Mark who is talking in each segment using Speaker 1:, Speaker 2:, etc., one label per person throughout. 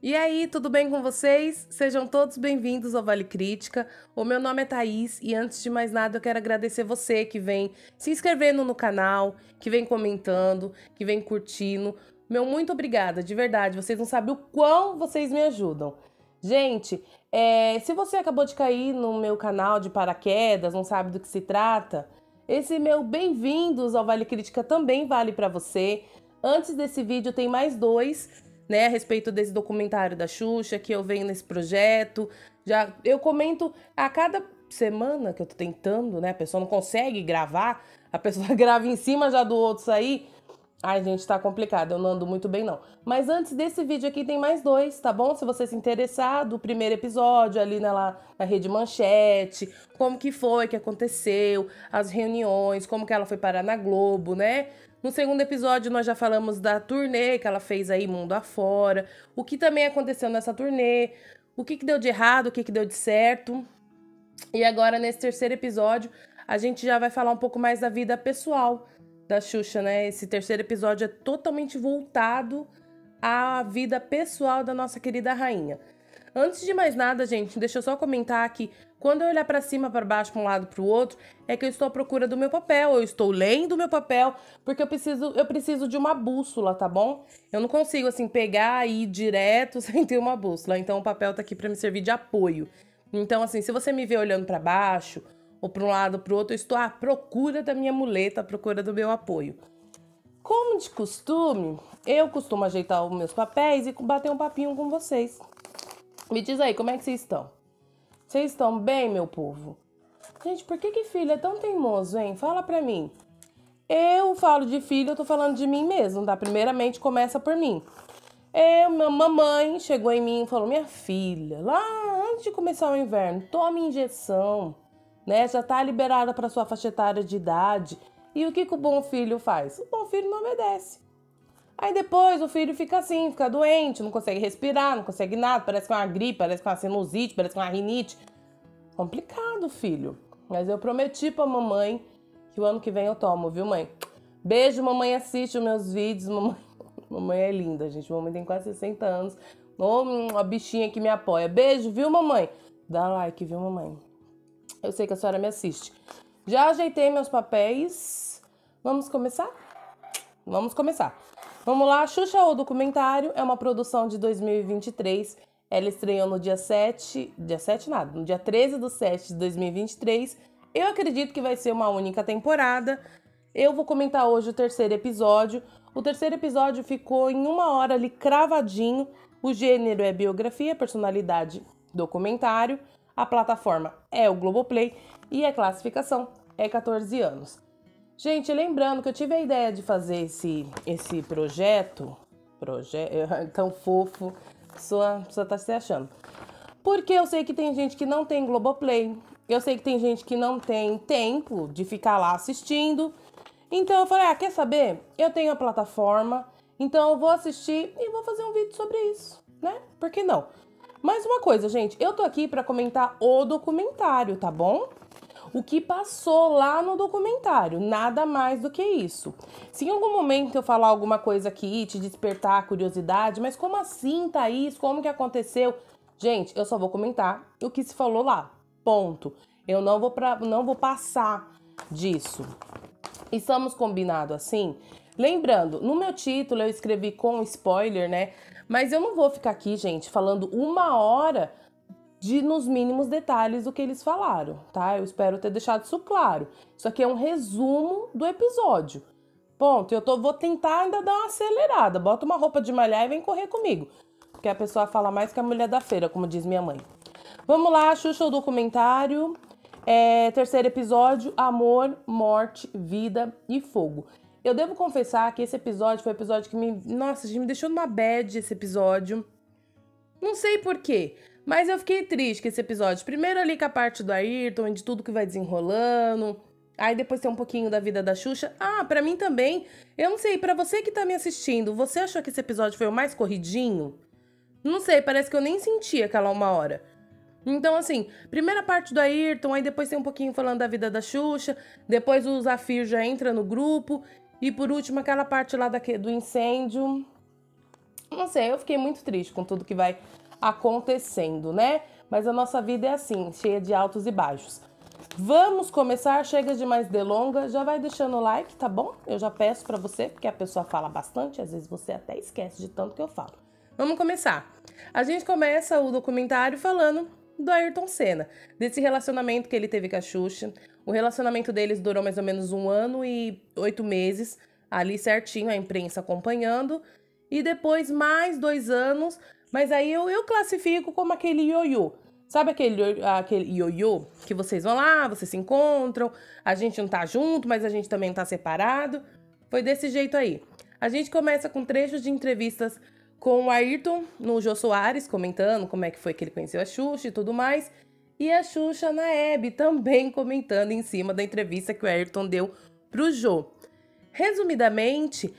Speaker 1: E aí, tudo bem com vocês? Sejam todos bem-vindos ao Vale Crítica. O meu nome é Thaís e antes de mais nada eu quero agradecer você que vem se inscrevendo no canal, que vem comentando, que vem curtindo. Meu muito obrigada, de verdade. Vocês não sabem o quão vocês me ajudam. Gente, se você acabou de cair no meu canal de paraquedas, não sabe do que se trata, esse meu bem-vindos ao Vale Crítica também vale para você. Antes desse vídeo tem mais dois, né, a respeito desse documentário da Xuxa, que eu venho nesse projeto. Eu comento a cada semana que eu tô tentando, né? A pessoa não consegue gravar, a pessoa grava em cima já do outro sair. Ai, gente, tá complicado, eu não ando muito bem, não. Mas antes desse vídeo aqui tem mais dois, tá bom? Se você se interessar, do primeiro episódio ali na Rede Manchete, como que foi, que aconteceu, as reuniões, como que ela foi parar na Globo, né? No segundo episódio nós já falamos da turnê que ela fez aí mundo afora, o que também aconteceu nessa turnê, o que deu de errado, o que deu de certo. E agora nesse terceiro episódio a gente já vai falar um pouco mais da vida pessoal da Xuxa, né? Esse terceiro episódio é totalmente voltado à vida pessoal da nossa querida rainha. Antes de mais nada, gente, deixa eu só comentar que quando eu olhar para cima, para baixo, para um lado, para o outro, é que eu estou à procura do meu papel, eu estou lendo o meu papel, porque eu preciso de uma bússola, tá bom? Eu não consigo assim pegar e ir direto sem ter uma bússola, então o papel tá aqui para me servir de apoio. Então assim, se você me vê olhando para baixo ou para um lado, para o outro, eu estou à procura da minha muleta, à procura do meu apoio. Como de costume, eu costumo ajeitar os meus papéis e bater um papinho com vocês. Me diz aí, como é que vocês estão? Vocês estão bem, meu povo? Gente, por que filho é tão teimoso, hein? Fala pra mim. Eu falo de filho, eu tô falando de mim mesmo, tá? Primeiramente, começa por mim. Minha mamãe chegou em mim e falou, minha filha, lá antes de começar o inverno, tome injeção, né? Já tá liberada pra sua faixa etária de idade. E o que o bom filho faz? O bom filho não obedece. Aí depois o filho fica assim, fica doente, não consegue respirar, não consegue nada, parece que é uma gripe, parece que é uma sinusite, parece que é uma rinite. Complicado, filho. Mas eu prometi pra mamãe que o ano que vem eu tomo, viu, mãe? Beijo, mamãe assiste os meus vídeos, mamãe. Mamãe é linda, gente. Mamãe tem quase 60 anos. Ô, uma bichinha que me apoia. Beijo, viu, mamãe? Dá like, viu, mamãe? Eu sei que a senhora me assiste. Já ajeitei meus papéis. Vamos começar? Vamos começar. Vamos lá, Xuxa, o documentário é uma produção de 2023. Ela estreou no dia 7, no dia 13/7 de 2023. Eu acredito que vai ser uma única temporada. Eu vou comentar hoje o terceiro episódio. O terceiro episódio ficou em 1 hora ali cravadinho. O gênero é biografia, personalidade, documentário. A plataforma é o Globoplay e a classificação é 14 anos. Gente, lembrando que eu tive a ideia de fazer esse projeto tão fofo, a pessoa tá se achando. Porque eu sei que tem gente que não tem Globoplay, eu sei que tem gente que não tem tempo de ficar lá assistindo. Então eu falei, quer saber? Eu tenho a plataforma, então eu vou assistir e vou fazer um vídeo sobre isso, né? Por que não? Mais uma coisa, gente, eu tô aqui pra comentar o documentário, tá bom? O que passou lá no documentário, nada mais do que isso. Se em algum momento eu falar alguma coisa aqui, te despertar a curiosidade, mas como assim, Thaís? Como que aconteceu? Gente, eu só vou comentar o que se falou lá, ponto. Eu não vou passar disso. Estamos combinados assim? Lembrando, no meu título eu escrevi com spoiler, né? Mas eu não vou ficar aqui, gente, falando 1 hora nos mínimos detalhes do que eles falaram, tá? Eu espero ter deixado isso claro. Isso aqui é um resumo do episódio. Ponto. Vou tentar ainda dar uma acelerada. Bota uma roupa de malhar e vem correr comigo. Porque a pessoa fala mais que a mulher da feira, como diz minha mãe. Vamos lá, Xuxa, o documentário. Terceiro episódio, Amor, Morte, Vida e Fogo. Eu devo confessar que esse episódio foi um episódio que Nossa, me deixou numa bad esse episódio. Não sei porquê, mas eu fiquei triste com esse episódio. Primeiro ali com a parte do Ayrton, de tudo que vai desenrolando. Aí depois tem um pouquinho da vida da Xuxa. Pra mim também. Eu não sei, pra você que tá me assistindo, você achou que esse episódio foi o mais corridinho? Não sei, parece que eu nem senti aquela 1 hora. Então, assim, primeira parte do Ayrton, aí depois tem um pouquinho falando da vida da Xuxa, depois o Zafir já entra no grupo, e por último aquela parte lá do incêndio. Não sei, eu fiquei muito triste com tudo que vai acontecendo, né? Mas a nossa vida é assim, cheia de altos e baixos. Vamos começar, chega de mais delonga, já vai deixando o like, tá bom? Eu já peço pra você, porque a pessoa fala bastante, às vezes você até esquece de tanto que eu falo. Vamos começar. A gente começa o documentário falando do Ayrton Senna, desse relacionamento que ele teve com a Xuxa. O relacionamento deles durou mais ou menos 1 ano e 8 meses, ali certinho, a imprensa acompanhando. E depois mais 2 anos, mas aí eu classifico como aquele ioiô. Sabe aquele ioiô que vocês vão lá, vocês se encontram, a gente não tá junto, mas a gente também não tá separado? Foi desse jeito aí. A gente começa com trechos de entrevistas com o Ayrton no Jô Soares, comentando como é que foi que ele conheceu a Xuxa e tudo mais. E a Xuxa na Hebe também comentando em cima da entrevista que o Ayrton deu pro Jô. Resumidamente,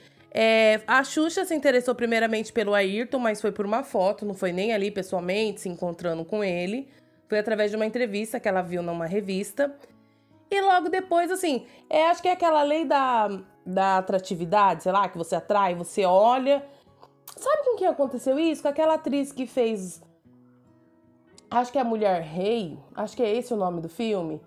Speaker 1: a Xuxa se interessou primeiramente pelo Ayrton, mas foi por uma foto, não foi nem ali pessoalmente se encontrando com ele. Foi através de uma entrevista que ela viu numa revista. E logo depois, assim, acho que é aquela lei da atratividade, sei lá, que você atrai, você olha. Sabe com quem aconteceu isso? Com aquela atriz que fez, acho que é a Mulher Rei, acho que é esse o nome do filme.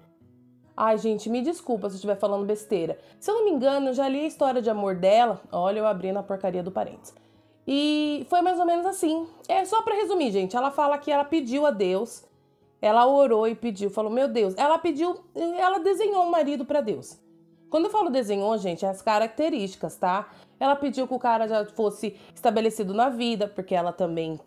Speaker 1: Ai, gente, me desculpa se eu estiver falando besteira. Se eu não me engano, eu já li a história de amor dela. Olha, eu abri na porcaria do parênteses. E foi mais ou menos assim. É só pra resumir, gente. Ela fala que ela pediu a Deus. Ela orou e pediu. Falou, meu Deus. Ela pediu, ela desenhou um marido pra Deus. Quando eu falo desenhou, gente, é as características, tá? Ela pediu que o cara já fosse estabelecido na vida, porque ela também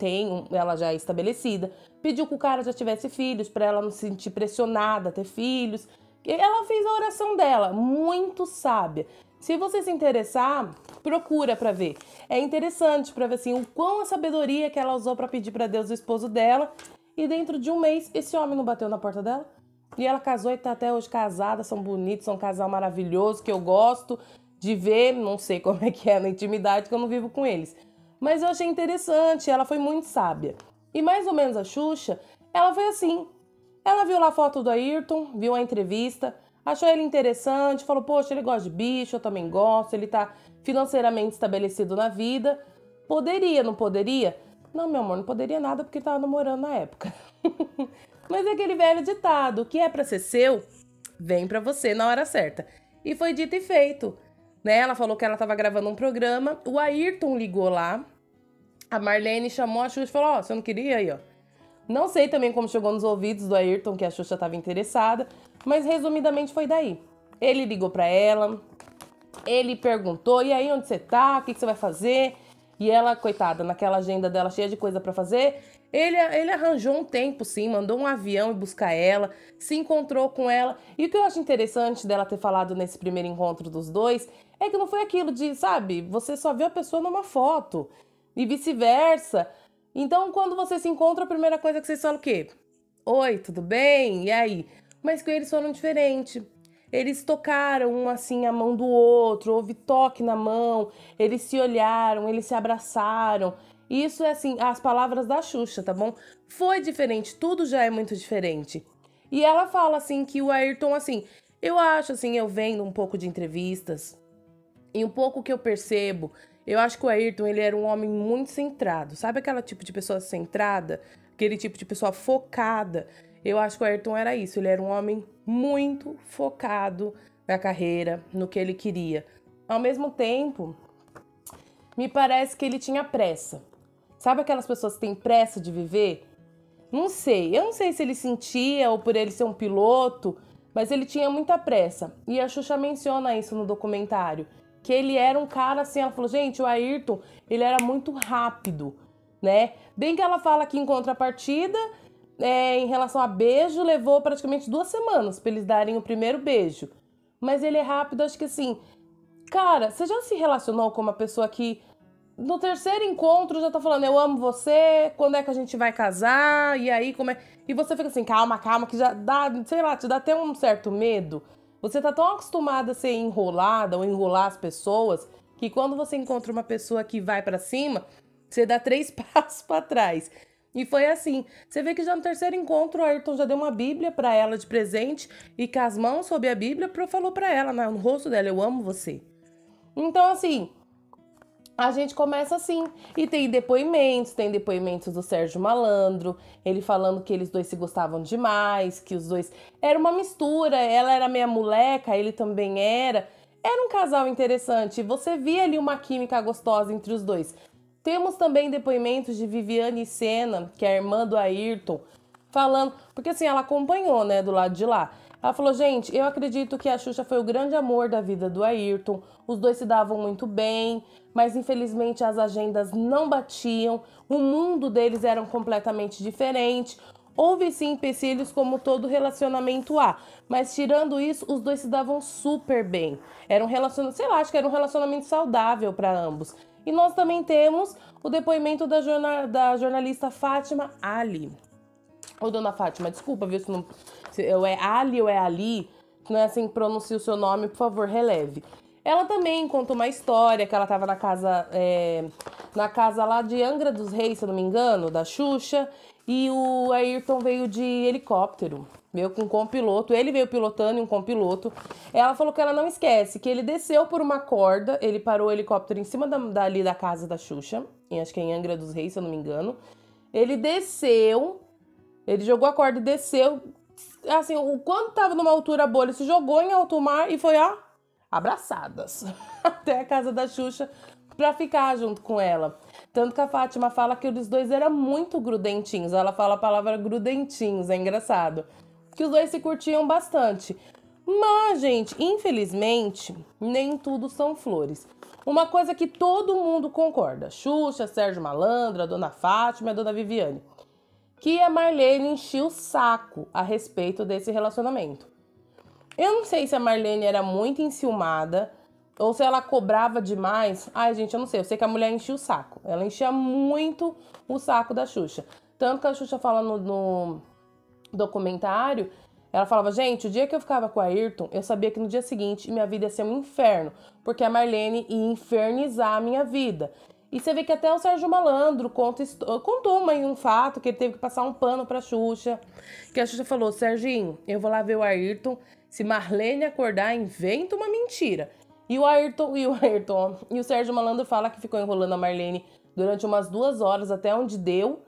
Speaker 1: ela já é estabelecida. Pediu que o cara já tivesse filhos, pra ela não se sentir pressionada a ter filhos. Ela fez a oração dela, muito sábia. Se você se interessar, procura pra ver. É interessante pra ver assim o quão a sabedoria que ela usou pra pedir pra Deus o esposo dela. E dentro de 1 mês, esse homem não bateu na porta dela. E ela casou e tá até hoje casada, são bonitos, são um casal maravilhoso que eu gosto de ver. Não sei como é que é na intimidade, que eu não vivo com eles. Mas eu achei interessante, ela foi muito sábia. E mais ou menos a Xuxa, ela foi assim. Ela viu lá a foto do Ayrton, viu a entrevista, achou ele interessante, falou, poxa, ele gosta de bicho, eu também gosto, ele tá financeiramente estabelecido na vida. Poderia, não poderia? Não, meu amor, não poderia nada porque tava namorando na época. Mas é aquele velho ditado, o que é pra ser seu, vem pra você na hora certa. E foi dito e feito, né? Ela falou que ela tava gravando um programa, o Ayrton ligou lá, a Marlene chamou a Xuxa e falou, ó, você não queria aí, ó. Não sei também como chegou nos ouvidos do Ayrton que a Xuxa estava interessada, mas resumidamente foi daí. Ele ligou pra ela, ele perguntou, e aí onde você tá? O que você vai fazer? E ela, coitada, naquela agenda dela cheia de coisa pra fazer, ele arranjou um tempo sim, mandou um avião ir buscar ela, se encontrou com ela. E o que eu acho interessante dela ter falado nesse primeiro encontro dos dois é que não foi aquilo de, sabe, você só viu a pessoa numa foto e vice-versa. Então, quando você se encontra, a primeira coisa que vocês falam o quê? Oi, tudo bem? E aí? Mas com eles foram diferente. Eles tocaram um assim a mão do outro, houve toque na mão, eles se olharam, eles se abraçaram. Isso é assim, as palavras da Xuxa, tá bom? Foi diferente, tudo já é muito diferente. E ela fala assim que o Ayrton, assim, eu acho assim, eu vendo um pouco de entrevistas e um pouco que eu percebo, eu acho que o Ayrton, ele era um homem muito centrado. Sabe aquela tipo de pessoa centrada? Aquele tipo de pessoa focada? Eu acho que o Ayrton era isso. Ele era um homem muito focado na carreira, no que ele queria. Ao mesmo tempo, me parece que ele tinha pressa. Sabe aquelas pessoas que têm pressa de viver? Não sei. Eu não sei se ele sentia ou por ele ser um piloto, mas ele tinha muita pressa. E a Xuxa menciona isso no documentário. Que ele era um cara assim, ela falou, gente, o Ayrton, ele era muito rápido, né? Bem que ela fala que em contrapartida, em relação a beijo, levou praticamente 2 semanas pra eles darem o primeiro beijo. Mas ele é rápido, acho que assim, cara, você já se relacionou com uma pessoa que no 3º encontro já tá falando, eu amo você, quando é que a gente vai casar, e aí como é... E você fica assim, calma, calma, que já dá, sei lá, te dá até um certo medo. Você tá tão acostumada a ser enrolada ou enrolar as pessoas que quando você encontra uma pessoa que vai pra cima, você dá 3 passos pra trás. E foi assim. Você vê que já no 3º encontro, o Ayrton já deu uma Bíblia pra ela de presente e com as mãos sob a Bíblia falou pra ela, no rosto dela, eu amo você. Então, assim, a gente começa assim. E tem depoimentos do Sérgio Malandro, ele falando que eles dois se gostavam demais, que os dois... Era uma mistura, ela era meia moleca, ele também era. Era um casal interessante, você via ali uma química gostosa entre os dois. Temos também depoimentos de Viviane Sena, que é a irmã do Ayrton, falando... Porque assim, ela acompanhou, né, do lado de lá. Ela falou, gente, eu acredito que a Xuxa foi o grande amor da vida do Ayrton. Os dois se davam muito bem, mas infelizmente as agendas não batiam. O mundo deles era completamente diferente. Houve sim empecilhos como todo relacionamento há, mas tirando isso, os dois se davam super bem. Era um relacionamento, sei lá, acho que era um relacionamento saudável para ambos. E nós também temos o depoimento da jornalista Fátima Ali. Ô, dona Fátima, desculpa, viu, se é Ali ou é Ali, não é assim que pronuncia o seu nome, por favor, releve. Ela também contou uma história que ela estava na casa lá de Angra dos Reis, se eu não me engano, da Xuxa, e o Ayrton veio de helicóptero, veio com um copiloto, ele veio pilotando e um copiloto. Ela falou que ela não esquece, que ele desceu por uma corda, ele parou o helicóptero em cima dali da casa da Xuxa, acho que é em Angra dos Reis, se eu não me engano. Ele desceu, ele jogou a corda e desceu, assim, quando tava numa altura boa, ele se jogou em alto mar e foi, abraçadas até a casa da Xuxa pra ficar junto com ela. Tanto que a Fátima fala que os dois eram muito grudentinhos. Ela fala a palavra grudentinhos, é engraçado. Que os dois se curtiam bastante. Mas, gente, infelizmente, nem tudo são flores. Uma coisa que todo mundo concorda, Xuxa, Sérgio Malandro, a dona Fátima e a dona Viviane, que a Marlene enchia o saco a respeito desse relacionamento. Eu não sei se a Marlene era muito enciumada ou se ela cobrava demais. Ai, gente, eu não sei. Eu sei que a mulher enchia o saco. Ela enchia muito o saco da Xuxa. Tanto que a Xuxa fala no documentário, ela falava, gente, o dia que eu ficava com a Ayrton, eu sabia que no dia seguinte minha vida ia ser um inferno, porque a Marlene ia infernizar a minha vida. E você vê que até o Sérgio Malandro contou um fato que ele teve que passar um pano pra Xuxa. Que a Xuxa falou, Serginho, eu vou lá ver o Ayrton. Se Marlene acordar, inventa uma mentira. E o Sérgio Malandro fala que ficou enrolando a Marlene durante umas 2 horas, até onde deu.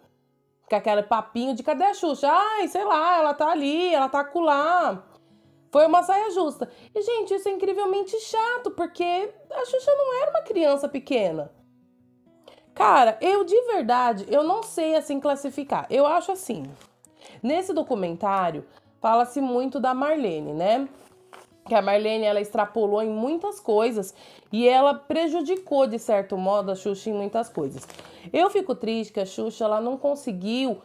Speaker 1: Com aquele papinho de cadê a Xuxa? Ai, sei lá, ela tá ali, ela tá acolá. Foi uma saia justa. E, gente, isso é incrivelmente chato, porque a Xuxa não era uma criança pequena. Cara, de verdade, eu não sei assim classificar. Eu acho assim, nesse documentário fala-se muito da Marlene, né? Que a Marlene, ela extrapolou em muitas coisas e ela prejudicou, de certo modo, a Xuxa em muitas coisas. Eu fico triste que a Xuxa, ela não conseguiu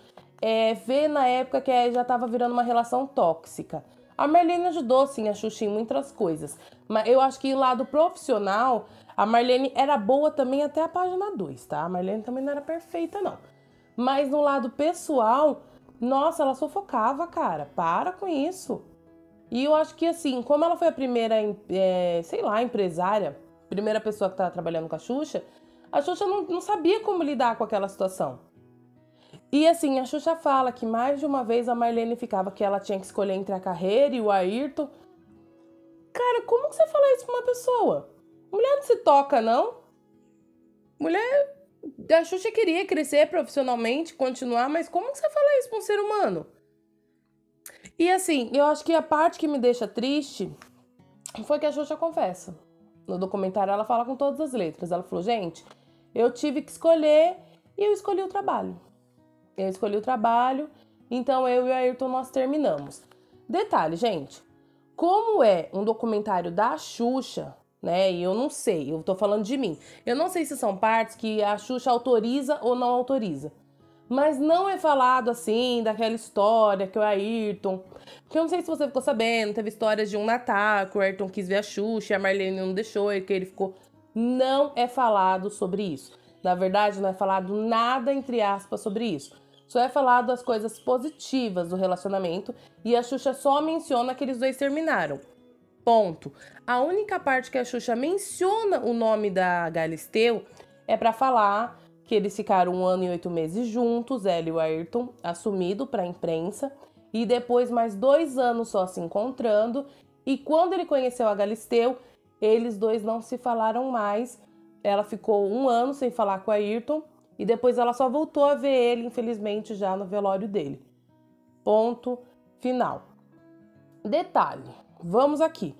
Speaker 1: ver na época que já estava virando uma relação tóxica. A Marlene ajudou, sim, a Xuxa em muitas coisas. Mas eu acho que o lado profissional, a Marlene era boa também até a página 2, tá? A Marlene também não era perfeita, não. Mas no lado pessoal, nossa, ela sufocava, cara. Para com isso. E eu acho que, assim, como ela foi a primeira, empresária, primeira pessoa que estava trabalhando com a Xuxa não sabia como lidar com aquela situação. E, assim, a Xuxa fala que mais de uma vez a Marlene ficava que ela tinha que escolher entre a carreira e o Ayrton. Cara, como que você fala isso pra uma pessoa? Mulher não se toca, não? Mulher... A Xuxa queria crescer profissionalmente, continuar, mas como que você fala isso pra um ser humano? E assim, eu acho que a parte que me deixa triste foi que a Xuxa confessa. No documentário ela fala com todas as letras. Ela falou, gente, eu tive que escolher e eu escolhi o trabalho. Eu escolhi o trabalho, então eu e o Ayrton nós terminamos. Detalhe, gente, como é um documentário da Xuxa, né, e eu não sei, eu tô falando de mim. Eu não sei se são partes que a Xuxa autoriza ou não autoriza. Mas não é falado assim, daquela história que o Ayrton... Porque eu não sei se você ficou sabendo, teve histórias de um Natal, que o Ayrton quis ver a Xuxa, e a Marlene não deixou, e que ele ficou... Não é falado sobre isso. Na verdade, não é falado nada, entre aspas, sobre isso. Só é falado as coisas positivas do relacionamento, e a Xuxa só menciona que eles dois terminaram. Ponto. A única parte que a Xuxa menciona o nome da Galisteu é pra falar... que eles ficaram 1 ano e 8 meses juntos, ela e o Ayrton, assumido para a imprensa, e depois mais 2 anos só se encontrando, e quando ele conheceu a Galisteu, eles dois não se falaram mais, ela ficou 1 ano sem falar com o Ayrton e depois ela só voltou a ver ele, infelizmente, já no velório dele. Ponto final. Detalhe, vamos aqui.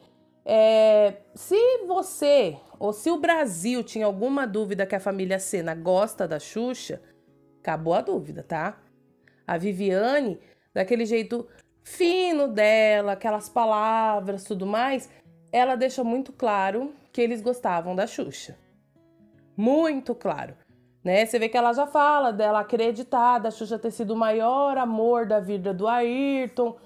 Speaker 1: Se você ou se o Brasil tinha alguma dúvida que a família Senna gosta da Xuxa, acabou a dúvida, tá? A Viviane, daquele jeito fino dela, aquelas palavras, tudo mais, ela deixa muito claro que eles gostavam da Xuxa. Muito claro, né? Você vê que ela já fala dela acreditar da Xuxa ter sido o maior amor da vida do Ayrton.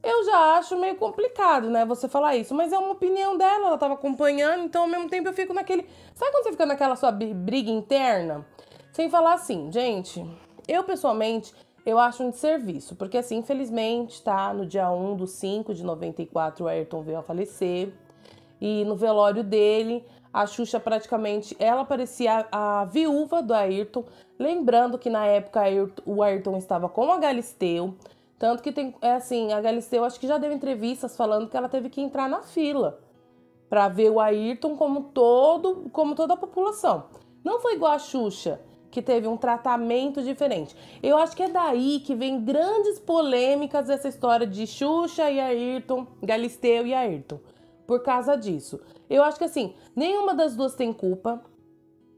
Speaker 1: Eu já acho meio complicado, né, você falar isso, mas é uma opinião dela, ela tava acompanhando, então ao mesmo tempo eu fico naquele... Sabe quando você fica naquela sua briga interna? Sem falar assim, gente, eu pessoalmente, eu acho um desserviço, porque assim, infelizmente, tá, no dia 1/5 de 94 o Ayrton veio a falecer, e no velório dele, a Xuxa praticamente, ela parecia a viúva do Ayrton, lembrando que na época o Ayrton estava com a Galisteu. Tanto que tem, a Galisteu acho que já deu entrevistas falando que ela teve que entrar na fila para ver o Ayrton como toda a população. Não foi igual a Xuxa, que teve um tratamento diferente. Eu acho que é daí que vem grandes polêmicas dessa história de Xuxa e Ayrton, Galisteu e Ayrton. Por causa disso. Eu acho que assim, nenhuma das duas tem culpa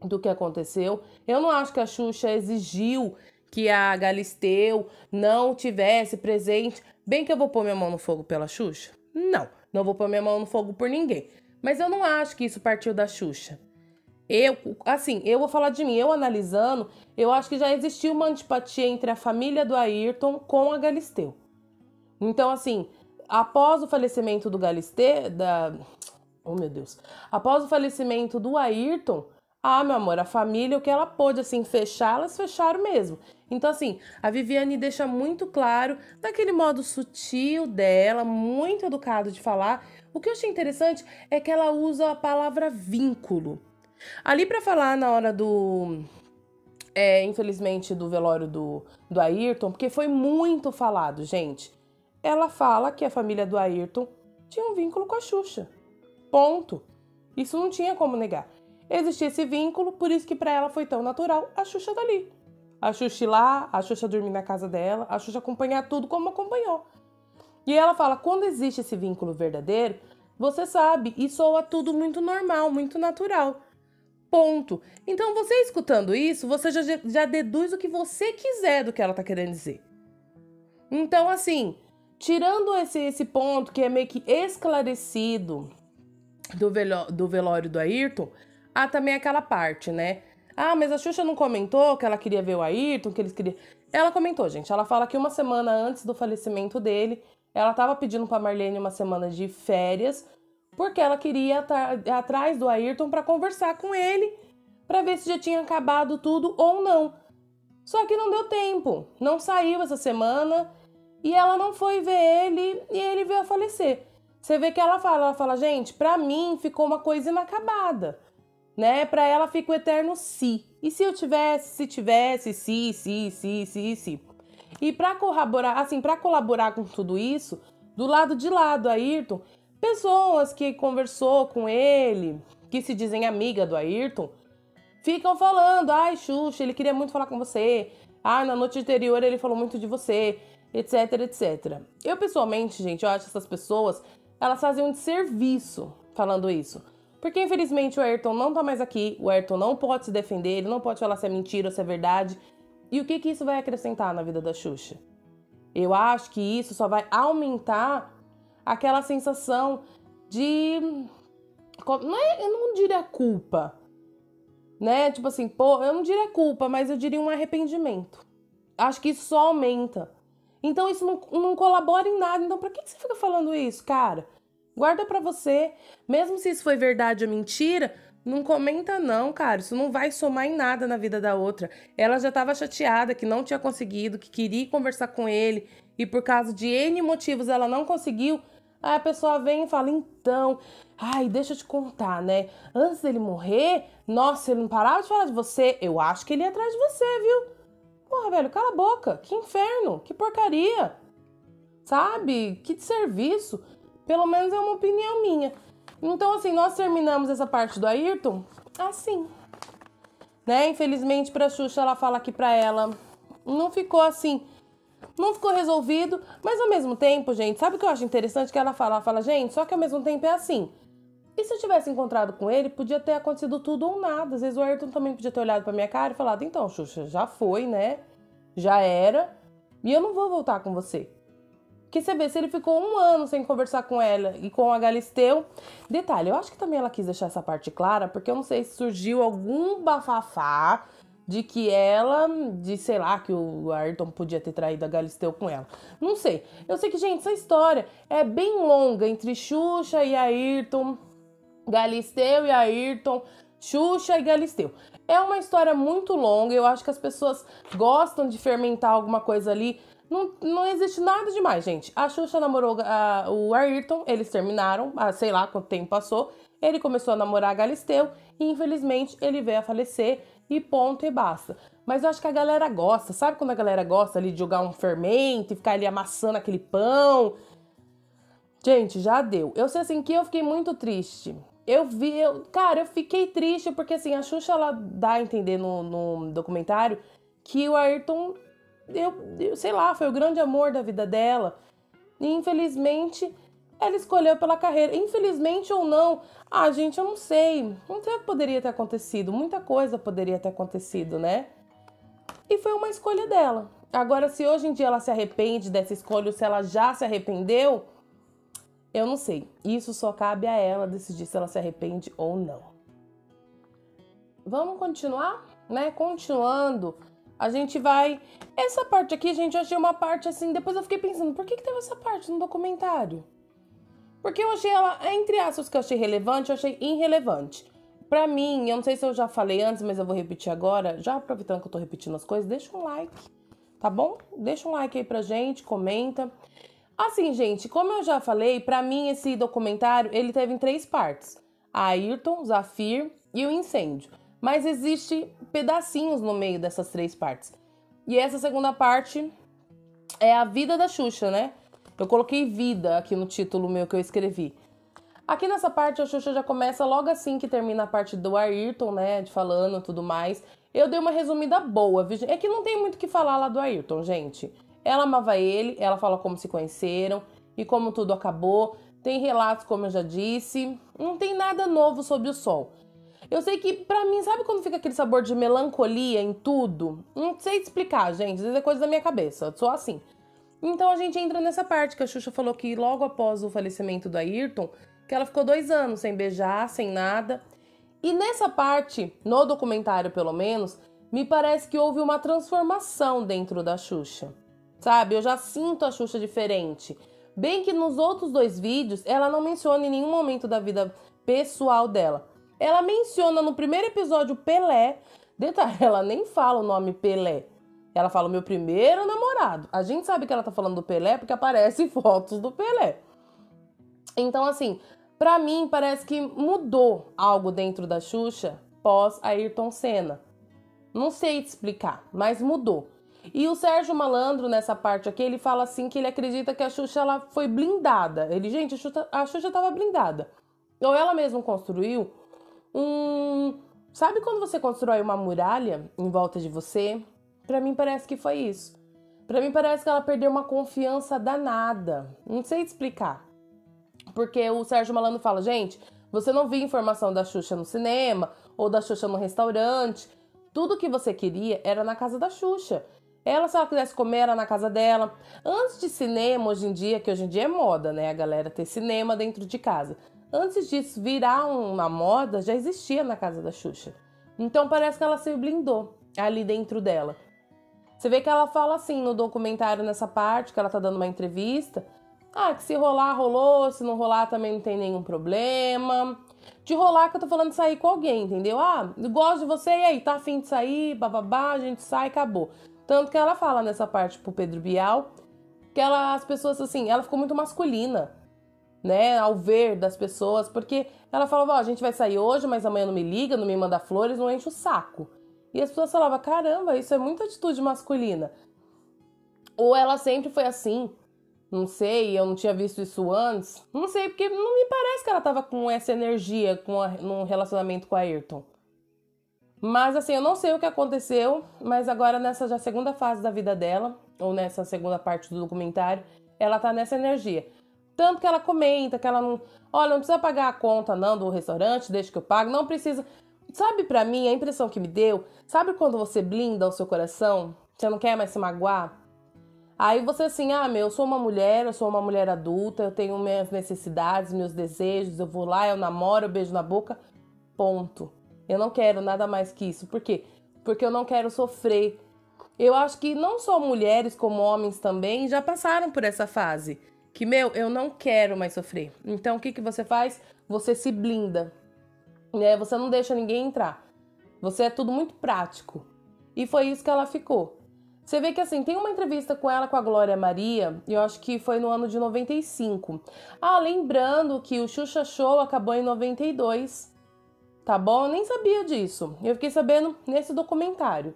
Speaker 1: do que aconteceu. Eu não acho que a Xuxa exigiu que a Galisteu não tivesse presente. Bem que eu vou pôr minha mão no fogo pela Xuxa? Não vou pôr minha mão no fogo por ninguém. Mas eu não acho que isso partiu da Xuxa. Eu vou falar de mim. Eu analisando, eu acho que já existiu uma antipatia entre a família do Ayrton com a Galisteu. Então, assim, após o falecimento do Galisteu, após o falecimento do Ayrton, meu amor, a família, o que ela pôde, assim, fechar, elas fecharam mesmo. Então, assim, a Viviane deixa muito claro, daquele modo sutil dela, muito educado de falar. O que eu achei interessante é que ela usa a palavra vínculo. Ali pra falar na hora infelizmente, do velório do Ayrton, porque foi muito falado, gente. Ela fala que a família do Ayrton tinha um vínculo com a Xuxa. Ponto. Isso não tinha como negar. Existia esse vínculo, por isso que pra ela foi tão natural a Xuxa dali. A Xuxa ir lá, a Xuxa dormir na casa dela, a Xuxa acompanhar tudo como acompanhou. E ela fala, quando existe esse vínculo verdadeiro, você sabe, e soa tudo muito normal, muito natural. Ponto. Então, você escutando isso, você já deduz o que você quiser do que ela tá querendo dizer. Então, assim, tirando esse ponto que é meio que esclarecido do velório do Ayrton, há também aquela parte, né? Mas a Xuxa não comentou que ela queria ver o Ayrton, que eles queriam... Ela comentou, gente. Ela fala que 1 semana antes do falecimento dele, ela tava pedindo pra Marlene 1 semana de férias, porque ela queria estar atrás do Ayrton pra conversar com ele, pra ver se já tinha acabado tudo ou não. Só que não deu tempo. Não saiu essa semana e ela não foi ver ele e ele veio a falecer. Você vê que ela fala, gente, pra mim ficou uma coisa inacabada. Né? Pra ela fica o eterno se. E se eu tivesse, se tivesse, se. E pra colaborar com tudo isso, do lado de lá do Ayrton, pessoas que conversou com ele, que se dizem amiga do Ayrton, ficam falando, Xuxa, ele queria muito falar com você. Na noite anterior ele falou muito de você, etc, etc. Eu, pessoalmente, gente, eu acho que essas pessoas, elas fazem um desserviço falando isso. Porque, infelizmente, o Ayrton não tá mais aqui, o Ayrton não pode se defender, ele não pode falar se é mentira ou se é verdade. E o que isso vai acrescentar na vida da Xuxa? Eu acho que isso só vai aumentar aquela sensação de... eu não diria culpa, né? Tipo assim, eu não diria culpa, mas eu diria um arrependimento. Acho que isso só aumenta. Então, isso não colabora em nada. Então, pra que você fica falando isso, cara? Guarda pra você. Mesmo se isso foi verdade ou mentira, não comenta não, cara. Isso não vai somar em nada na vida da outra. Ela já tava chateada que não tinha conseguido, que queria conversar com ele e por causa de N motivos ela não conseguiu. Aí a pessoa vem e fala, então... deixa eu te contar, né? Antes dele morrer, nossa, ele não parava de falar de você. Eu acho que ele ia atrás de você, viu? Porra, velho, cala a boca. Que inferno, que porcaria. Sabe? Que desserviço. Pelo menos é uma opinião minha. Então, assim, nós terminamos essa parte do Ayrton assim. né? Infelizmente pra Xuxa, ela fala que pra ela não ficou assim, não ficou resolvido, mas ao mesmo tempo, gente, sabe o que eu acho interessante? Que ela fala, gente, só que ao mesmo tempo é assim. E se eu tivesse encontrado com ele, podia ter acontecido tudo ou nada. Às vezes o Ayrton também podia ter olhado pra minha cara e falado, então, Xuxa, já foi, né? Já era, e eu não vou voltar com você. Porque você vê, se ele ficou 1 ano sem conversar com ela e com a Galisteu... Detalhe, eu acho que também ela quis deixar essa parte clara, porque eu não sei se surgiu algum bafafá de que ela, sei lá, que o Ayrton podia ter traído a Galisteu com ela. Não sei. Eu sei que, gente, essa história é bem longa entre Xuxa e Ayrton, Galisteu e Ayrton, Xuxa e Galisteu. É uma história muito longa, eu acho que as pessoas gostam de fermentar alguma coisa ali. Não existe nada demais, gente. A Xuxa namorou o Ayrton, eles terminaram, sei lá quanto tempo passou. Ele começou a namorar a Galisteu e infelizmente ele veio a falecer e ponto e basta. Mas eu acho que a galera gosta, sabe quando a galera gosta ali de jogar um fermento e ficar ali amassando aquele pão? Gente, já deu. Eu sei assim que eu fiquei muito triste. Cara, eu fiquei triste porque assim, a Xuxa, ela dá a entender no documentário que o Ayrton, eu sei lá, foi o grande amor da vida dela. E infelizmente, ela escolheu pela carreira. Infelizmente ou não, gente, eu não sei. Não sei o que poderia ter acontecido. Muita coisa poderia ter acontecido, né? E foi uma escolha dela. Agora, se hoje em dia ela se arrepende dessa escolha, ou se ela já se arrependeu, eu não sei. Isso só cabe a ela decidir se ela se arrepende ou não. Vamos continuar, né? Continuando, a gente vai... Essa parte aqui, gente, eu achei uma parte assim... Depois eu fiquei pensando, por que teve essa parte no documentário? Porque eu achei ela, entre aspas, que eu achei relevante, eu achei irrelevante. Pra mim, eu não sei se eu já falei antes, mas eu vou repetir agora. Já aproveitando que eu tô repetindo as coisas, deixa um like, tá bom? Deixa um like aí pra gente, comenta. Assim, gente, como eu já falei, pra mim esse documentário, ele teve em 3 partes. A Ayrton, Zafir e o incêndio. Mas existe pedacinhos no meio dessas 3 partes. E essa segunda parte é a vida da Xuxa, né? Eu coloquei vida aqui no título meu que eu escrevi. Aqui nessa parte a Xuxa já começa logo assim que termina a parte do Ayrton, né? De falando e tudo mais. Eu dei uma resumida boa, viu? É que não tem muito o que falar lá do Ayrton, gente. Ela amava ele, ela fala como se conheceram e como tudo acabou. Tem relatos, como eu já disse. Não tem nada novo sob o sol. Eu sei que, pra mim, sabe quando fica aquele sabor de melancolia em tudo? Não sei te explicar, gente. Às vezes é coisa da minha cabeça. Eu sou assim. Então a gente entra nessa parte que a Xuxa falou que logo após o falecimento do Ayrton, que ela ficou 2 anos sem beijar, sem nada. E nessa parte, no documentário pelo menos, me parece que houve uma transformação dentro da Xuxa. Sabe? Eu já sinto a Xuxa diferente. Bem que nos outros 2 vídeos, ela não menciona em nenhum momento da vida pessoal dela. Ela menciona no primeiro episódio Pelé. Detalhe, ela nem fala o nome Pelé. Ela fala o meu primeiro namorado. A gente sabe que ela tá falando do Pelé porque aparecem fotos do Pelé. Então, assim, pra mim parece que mudou algo dentro da Xuxa pós Ayrton Senna. Não sei te explicar, mas mudou. E o Sérgio Malandro, nessa parte aqui, ele fala assim que ele acredita que a Xuxa ela foi blindada. Gente, a Xuxa tava blindada. Ou ela mesma construiu Sabe quando você constrói uma muralha em volta de você? Pra mim parece que foi isso. Pra mim parece que ela perdeu uma confiança danada. Não sei te explicar. Porque o Sérgio Malandro fala, gente, você não viu informação da Xuxa no cinema ou da Xuxa no restaurante. Tudo que você queria era na casa da Xuxa. Ela, se ela quisesse comer, era na casa dela. Antes de cinema, hoje em dia, que hoje em dia é moda, né? A galera ter cinema dentro de casa. Antes disso virar uma moda, já existia na casa da Xuxa. Então parece que ela se blindou ali dentro dela. Você vê que ela fala assim no documentário, nessa parte, que ela tá dando uma entrevista. Que se rolar, rolou. Se não rolar, também não tem nenhum problema. De rolar que eu tô falando de sair com alguém, entendeu? Gosto de você, e aí, tá afim de sair, bababá, a gente sai, acabou. Tanto que ela fala nessa parte pro Pedro Bial, que as pessoas, assim, ela ficou muito masculina, né, ao ver das pessoas, porque ela falava, a gente vai sair hoje, mas amanhã não me liga, não me manda flores, não enche o saco. E as pessoas falavam, caramba, isso é muita atitude masculina. Ou ela sempre foi assim, não sei, eu não tinha visto isso antes, não sei, porque não me parece que ela tava com essa energia num relacionamento com a Ayrton. Mas assim, eu não sei o que aconteceu, mas agora nessa já segunda fase da vida dela, ou nessa segunda parte do documentário, ela tá nessa energia. Tanto que ela comenta que ela não... Olha, não precisa pagar a conta não do restaurante, deixa que eu pago, não precisa... Sabe, pra mim, a impressão que me deu, sabe quando você blinda o seu coração? Você não quer mais se magoar? Aí você assim, eu sou uma mulher adulta, eu tenho minhas necessidades, meus desejos, eu vou lá, eu namoro, eu beijo na boca, ponto. Eu não quero nada mais que isso. Por quê? Porque eu não quero sofrer. Eu acho que não só mulheres, como homens também, já passaram por essa fase. Que, eu não quero mais sofrer. Então, o que você faz? Você se blinda, né? Você não deixa ninguém entrar. Você é tudo muito prático. E foi isso que ela ficou. Você vê que assim, tem uma entrevista com ela com a Glória Maria, e eu acho que foi no ano de 95. Lembrando que o Xuxa Show acabou em 92, tá bom? Eu nem sabia disso. Eu fiquei sabendo nesse documentário.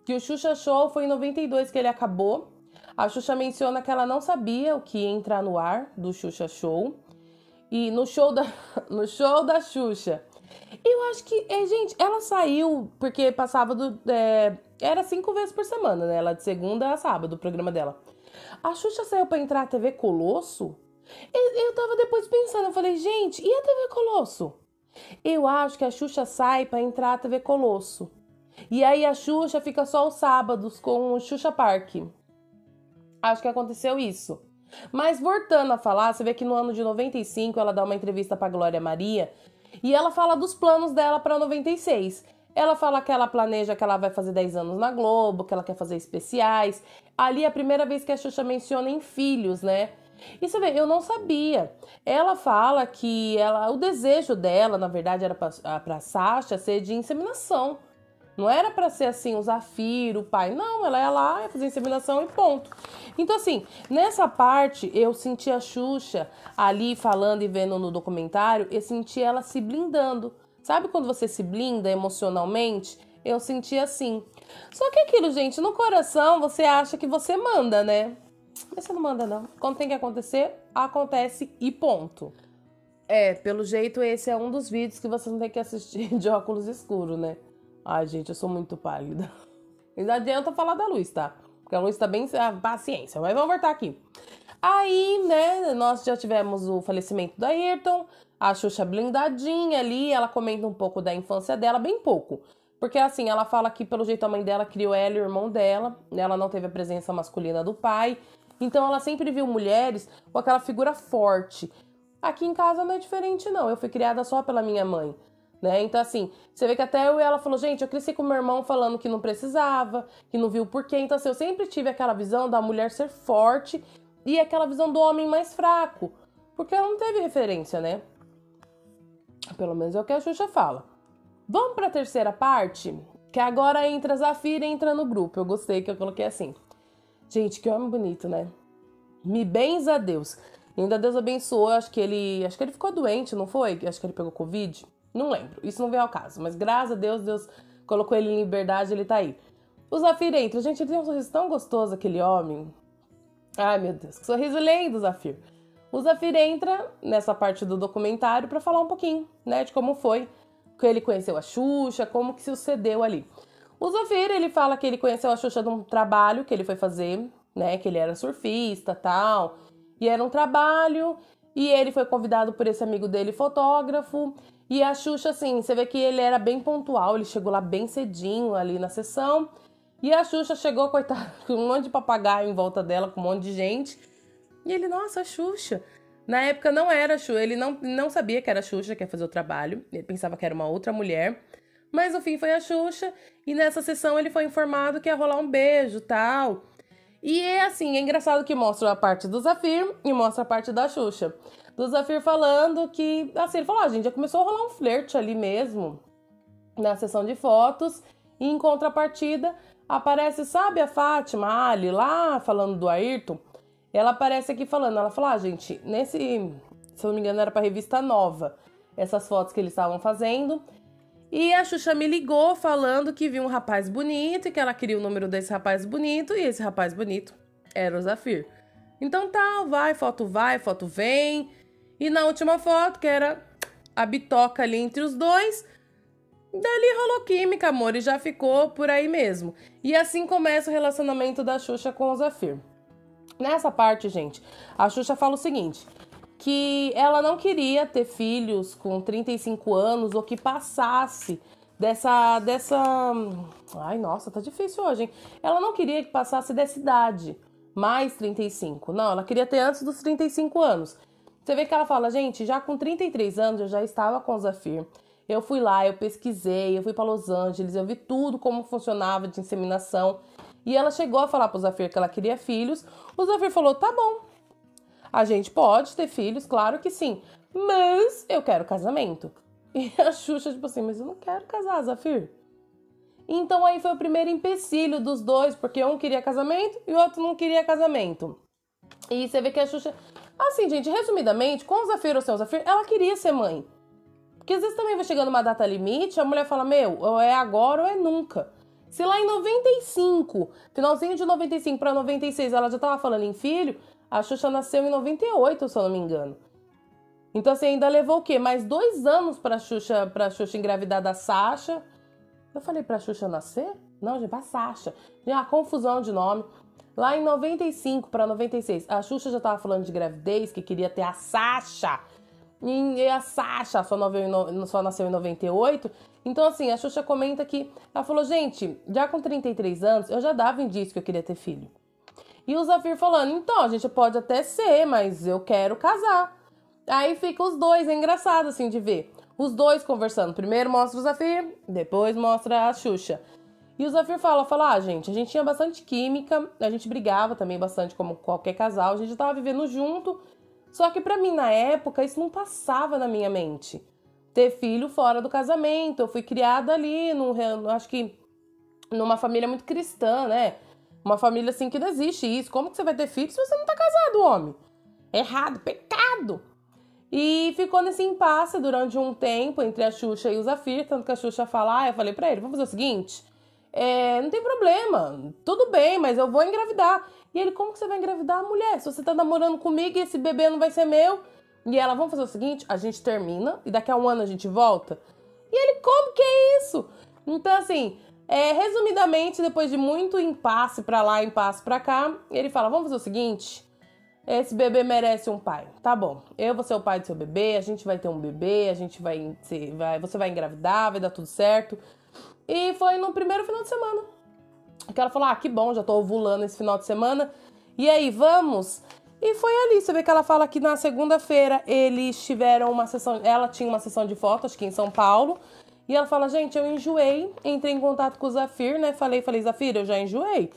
Speaker 1: Que o Xuxa Show foi em 92 que ele acabou. A Xuxa menciona que ela não sabia o que ia entrar no ar do Xuxa Show. E no show da Xuxa, eu acho que, gente, ela saiu porque passava era 5 vezes por semana, né? Ela de segunda a sábado, o programa dela. A Xuxa saiu pra entrar na TV Colosso? Eu tava depois pensando, eu falei, gente, e a TV Colosso? Eu acho que a Xuxa sai pra entrar na TV Colosso. E aí a Xuxa fica só os sábados com o Xuxa Park. Acho que aconteceu isso. Mas voltando a falar, você vê que no ano de 95 ela dá uma entrevista pra Glória Maria e ela fala dos planos dela pra 96. Ela fala que ela planeja que ela vai fazer 10 anos na Globo, que ela quer fazer especiais. Ali é a primeira vez que a Xuxa menciona em filhos, né? E você vê, eu não sabia. Ela fala que o desejo dela, na verdade, era pra Sasha ser de inseminação. Não era pra ser assim, o Zafiro, o pai. Não, ela ia lá, ia fazer inseminação e ponto. Então, assim, nessa parte, eu senti a Xuxa ali falando e vendo no documentário, eu senti ela se blindando. Sabe quando você se blinda emocionalmente? Eu senti assim. Só que aquilo, gente, no coração você acha que você manda, né? Mas você não manda, não. Quando tem que acontecer, acontece e ponto. Pelo jeito, esse é um dos vídeos que você não tem que assistir de óculos escuros, né? Ai, gente, eu sou muito pálida. Não adianta falar da luz, tá? Porque a luz tá bem... paciência, mas vamos voltar aqui. Aí, né, nós já tivemos o falecimento da Ayrton, a Xuxa blindadinha ali, ela comenta um pouco da infância dela, bem pouco. Porque, assim, ela fala que, pelo jeito, a mãe dela criou ela e o irmão dela, ela não teve a presença masculina do pai, então ela sempre viu mulheres com aquela figura forte. Aqui em casa não é diferente, não. Eu fui criada só pela minha mãe. Né? Então, assim, você vê que até ela falou, gente, eu cresci com meu irmão falando que não precisava, que não viu o porquê. Então, assim, eu sempre tive aquela visão da mulher ser forte e aquela visão do homem mais fraco. Porque ela não teve referência, né? Pelo menos é o que a Xuxa fala. Vamos pra terceira parte? Que agora entra a Zafira e entra no grupo. Eu gostei que eu coloquei assim. Gente, que homem bonito, né? Me benza a Deus. E ainda Deus abençoou. Acho que ele ficou doente, não foi? Acho que ele pegou Covid. Não lembro, isso não veio ao caso. Mas graças a Deus, Deus colocou ele em liberdade, ele tá aí. O Zafir entra. Gente, ele tem um sorriso tão gostoso, aquele homem. Ai, meu Deus, que sorriso lindo, Zafir. O Zafir entra nessa parte do documentário pra falar um pouquinho, né, de como foi que ele conheceu a Xuxa, como que sucedeu ali. O Zafir, ele fala que ele conheceu a Xuxa de um trabalho que ele foi fazer, né, que ele era surfista, tal. E era um trabalho, e ele foi convidado por esse amigo dele, fotógrafo. E a Xuxa, assim, você vê que ele era bem pontual, ele chegou lá bem cedinho ali na sessão. E a Xuxa chegou, coitada, com um monte de papagaio em volta dela, com um monte de gente. E ele, nossa, a Xuxa. Na época não era a Xuxa, ele não sabia que era a Xuxa que ia fazer o trabalho. Ele pensava que era uma outra mulher. Mas no fim foi a Xuxa. E nessa sessão ele foi informado que ia rolar um beijo e tal. E é assim, é engraçado que mostra a parte do Zafir e mostra a parte da Xuxa. Do Zafir falando que, assim, ele falou, gente, já começou a rolar um flerte ali mesmo, na sessão de fotos, e em contrapartida, aparece, sabe a Fátima Ali lá, falando do Ayrton? Ela aparece aqui falando, ela fala, gente, se eu não me engano, era pra revista Nova, essas fotos que eles estavam fazendo, e a Xuxa me ligou falando que viu um rapaz bonito, e que ela queria o número desse rapaz bonito, e esse rapaz bonito era o Zafir. Então tá, vai, foto vem. E na última foto, que era a bitoca ali entre os dois, Dali rolou química, amor, e já ficou por aí mesmo. E assim começa o relacionamento da Xuxa com o Zafir. Nessa parte, gente, a Xuxa fala o seguinte, que ela não queria ter filhos com 35 anos ou que passasse dessa... Ai, nossa, tá difícil hoje, hein? Ela não queria que passasse dessa idade, mais 35. Não, ela queria ter antes dos 35 anos. Você vê que ela fala, gente, já com 33 anos eu já estava com o Zafir. Eu fui lá, eu pesquisei, eu fui para Los Angeles, eu vi tudo como funcionava de inseminação. E ela chegou a falar pro Zafir que ela queria filhos. O Zafir falou, tá bom, a gente pode ter filhos, claro que sim, mas eu quero casamento. E a Xuxa, tipo assim, mas eu não quero casar, Zafir. Então aí foi o primeiro empecilho dos dois, porque um queria casamento e o outro não queria casamento. E você vê que a Xuxa... Assim, gente, resumidamente, com o Zafir ou sem o Zafir, ela queria ser mãe. Porque às vezes também vai chegando uma data limite, a mulher fala, meu, ou é agora ou é nunca. Se lá em 95, finalzinho de 95 para 96, ela já tava falando em filho, a Xuxa nasceu em 98, se eu não me engano. Então, assim, ainda levou o quê? Mais 2 anos pra Xuxa engravidar da Sasha. Eu falei pra Xuxa nascer? Não, gente, pra Sasha. Já, confusão de nome. Lá em 95 para 96, a Xuxa já tava falando de gravidez, que queria ter a Sasha. E a Sasha só nasceu em 98. Então, assim, a Xuxa comenta que... Ela falou, gente, já com 33 anos, eu já dava indício que eu queria ter filho. E o Zafir falando, então, a gente pode até ser, mas eu quero casar. Aí fica os dois, é engraçado, assim, de ver. Os dois conversando. Primeiro mostra o Zafir, depois mostra a Xuxa. E o Zafir fala, gente, a gente tinha bastante química, a gente brigava também bastante como qualquer casal, a gente tava vivendo junto... Só que pra mim, na época, isso não passava na minha mente. Ter filho fora do casamento. Eu fui criada ali, acho que numa família muito cristã, né? Uma família assim que não existe isso. Como que você vai ter filho se você não tá casado, homem? Errado, pecado! E ficou nesse impasse durante um tempo entre a Xuxa e o Zafir. Tanto que a Xuxa fala, eu falei pra ele, vamos fazer o seguinte... não tem problema, tudo bem, mas eu vou engravidar. E ele, como que você vai engravidar, mulher? Se você tá namorando comigo e esse bebê não vai ser meu. E ela, vamos fazer o seguinte, a gente termina e daqui a 1 ano a gente volta. E ele, como que é isso? Então, assim, resumidamente, depois de muito impasse pra lá, impasse pra cá, ele fala, vamos fazer o seguinte, esse bebê merece um pai. Tá bom, eu vou ser o pai do seu bebê, a gente vai ter um bebê, você vai engravidar, vai dar tudo certo. E foi no primeiro final de semana. Que ela falou, que bom, já tô ovulando esse final de semana. E aí, vamos? E foi ali, você vê que ela fala que na segunda-feira eles tiveram uma sessão... Ela tinha uma sessão de fotos, acho que em São Paulo. E ela fala, gente, eu enjoei. Entrei em contato com o Zafir, né? Falei, Zafir, eu já enjoei.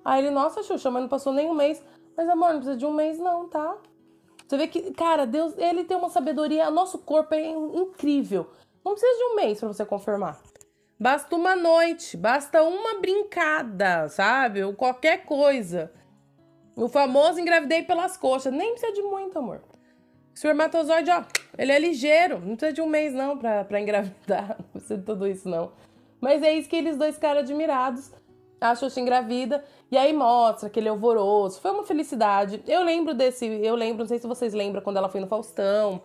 Speaker 1: Aí ele, nossa, Xuxa, mas não passou nem um mês. Mas, amor, não precisa de um mês não, tá? Você vê que, cara, Deus, ele tem uma sabedoria... Nosso corpo é incrível. Não precisa de um mês pra você confirmar. Basta uma noite, basta uma brincada, sabe? Ou qualquer coisa. O famoso engravidei pelas coxas. Nem precisa de muito, amor. O espermatozoide, ele é ligeiro. Não precisa de um mês, não, pra engravidar. Não precisa de tudo isso, não. Mas é isso que eles dois ficaram admirados. A Xuxa engravida. E aí mostra aquele alvoroço. Foi uma felicidade. Eu lembro, não sei se vocês lembram, quando ela foi no Faustão.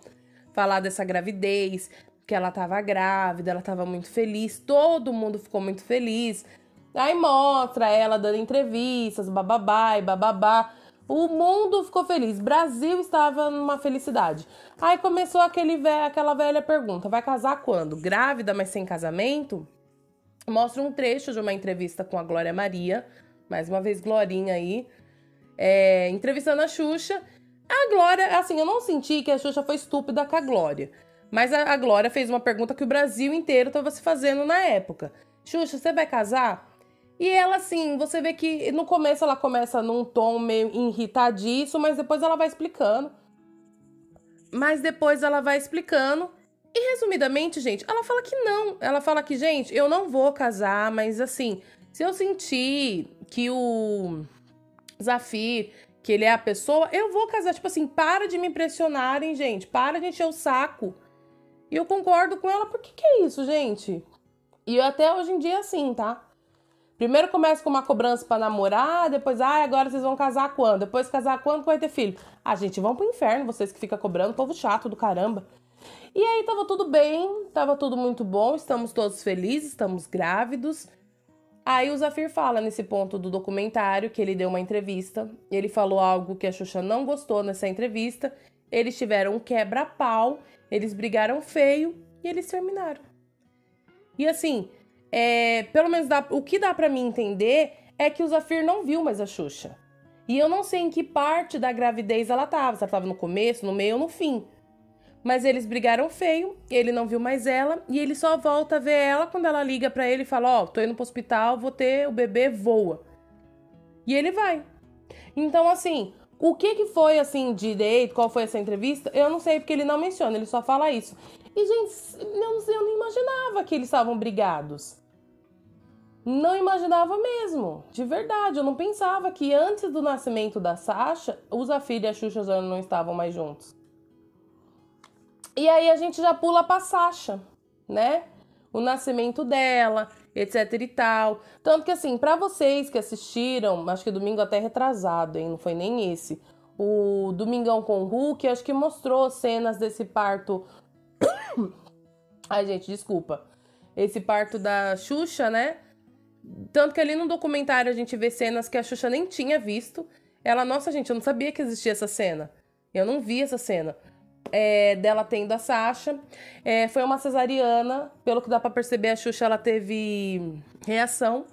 Speaker 1: Falar dessa gravidez. Que ela tava grávida, ela tava muito feliz, todo mundo ficou muito feliz. Aí mostra ela dando entrevistas, bababá e bababá. O mundo ficou feliz, Brasil estava numa felicidade. Aí começou aquela velha pergunta, vai casar quando? Grávida, mas sem casamento? Mostra um trecho de uma entrevista com a Glória Maria, mais uma vez Glorinha aí, entrevistando a Xuxa. A Glória, assim, eu não senti que a Xuxa foi estúpida com a Glória. Mas a Glória fez uma pergunta que o Brasil inteiro estava se fazendo na época. Xuxa, você vai casar? E ela, assim, você vê que no começo ela começa num tom meio irritadiço, mas depois ela vai explicando. E, resumidamente, gente, ela fala que não. Ela fala que, gente, eu não vou casar, mas, assim, se eu sentir que o Zafir, que ele é a pessoa, eu vou casar. Tipo assim, para de me impressionarem, gente. Para de encher o saco. E eu concordo com ela, por que é isso, gente? E até hoje em dia é assim, tá? Primeiro começa com uma cobrança pra namorar, depois, agora vocês vão casar quando? Depois casar quando vai ter filho? Gente, vão pro inferno, vocês que ficam cobrando, povo chato do caramba. E aí tava tudo bem, tava tudo muito bom, estamos todos felizes, estamos grávidos. Aí o Zafir fala nesse ponto do documentário que ele deu uma entrevista, ele falou algo que a Xuxa não gostou nessa entrevista, eles tiveram um quebra-pau, eles brigaram feio e eles terminaram. E assim, pelo menos o que dá pra mim entender é que o Zafir não viu mais a Xuxa. E eu não sei em que parte da gravidez ela tava, se ela tava no começo, no meio ou no fim. Mas eles brigaram feio, ele não viu mais ela e ele só volta a ver ela quando ela liga pra ele e fala: ó, tô indo pro hospital, vou ter o bebê, voa. E ele vai. Então, assim, o que foi, assim, direito, qual foi essa entrevista, eu não sei, porque ele não menciona, ele só fala isso. E, gente, eu não imaginava que eles estavam brigados. Não imaginava mesmo, de verdade. Eu não pensava que antes do nascimento da Sasha, o Zafir e a Xuxa já não estavam mais juntos. E aí a gente já pula pra Sasha, né? O nascimento dela, etc e tal. Tanto que assim, pra vocês que assistiram, acho que domingo até retrasado, hein? Não foi nem esse. O Domingão com o Hulk, acho que mostrou cenas desse parto. Ai, gente, desculpa. Esse parto da Xuxa, né? Tanto que ali no documentário a gente vê cenas que a Xuxa nem tinha visto. Ela, nossa, gente, eu não sabia que existia essa cena. Eu não vi essa cena. Dela tendo a Sasha. Foi uma cesariana. Pelo que dá pra perceber, a Xuxa ela teve reação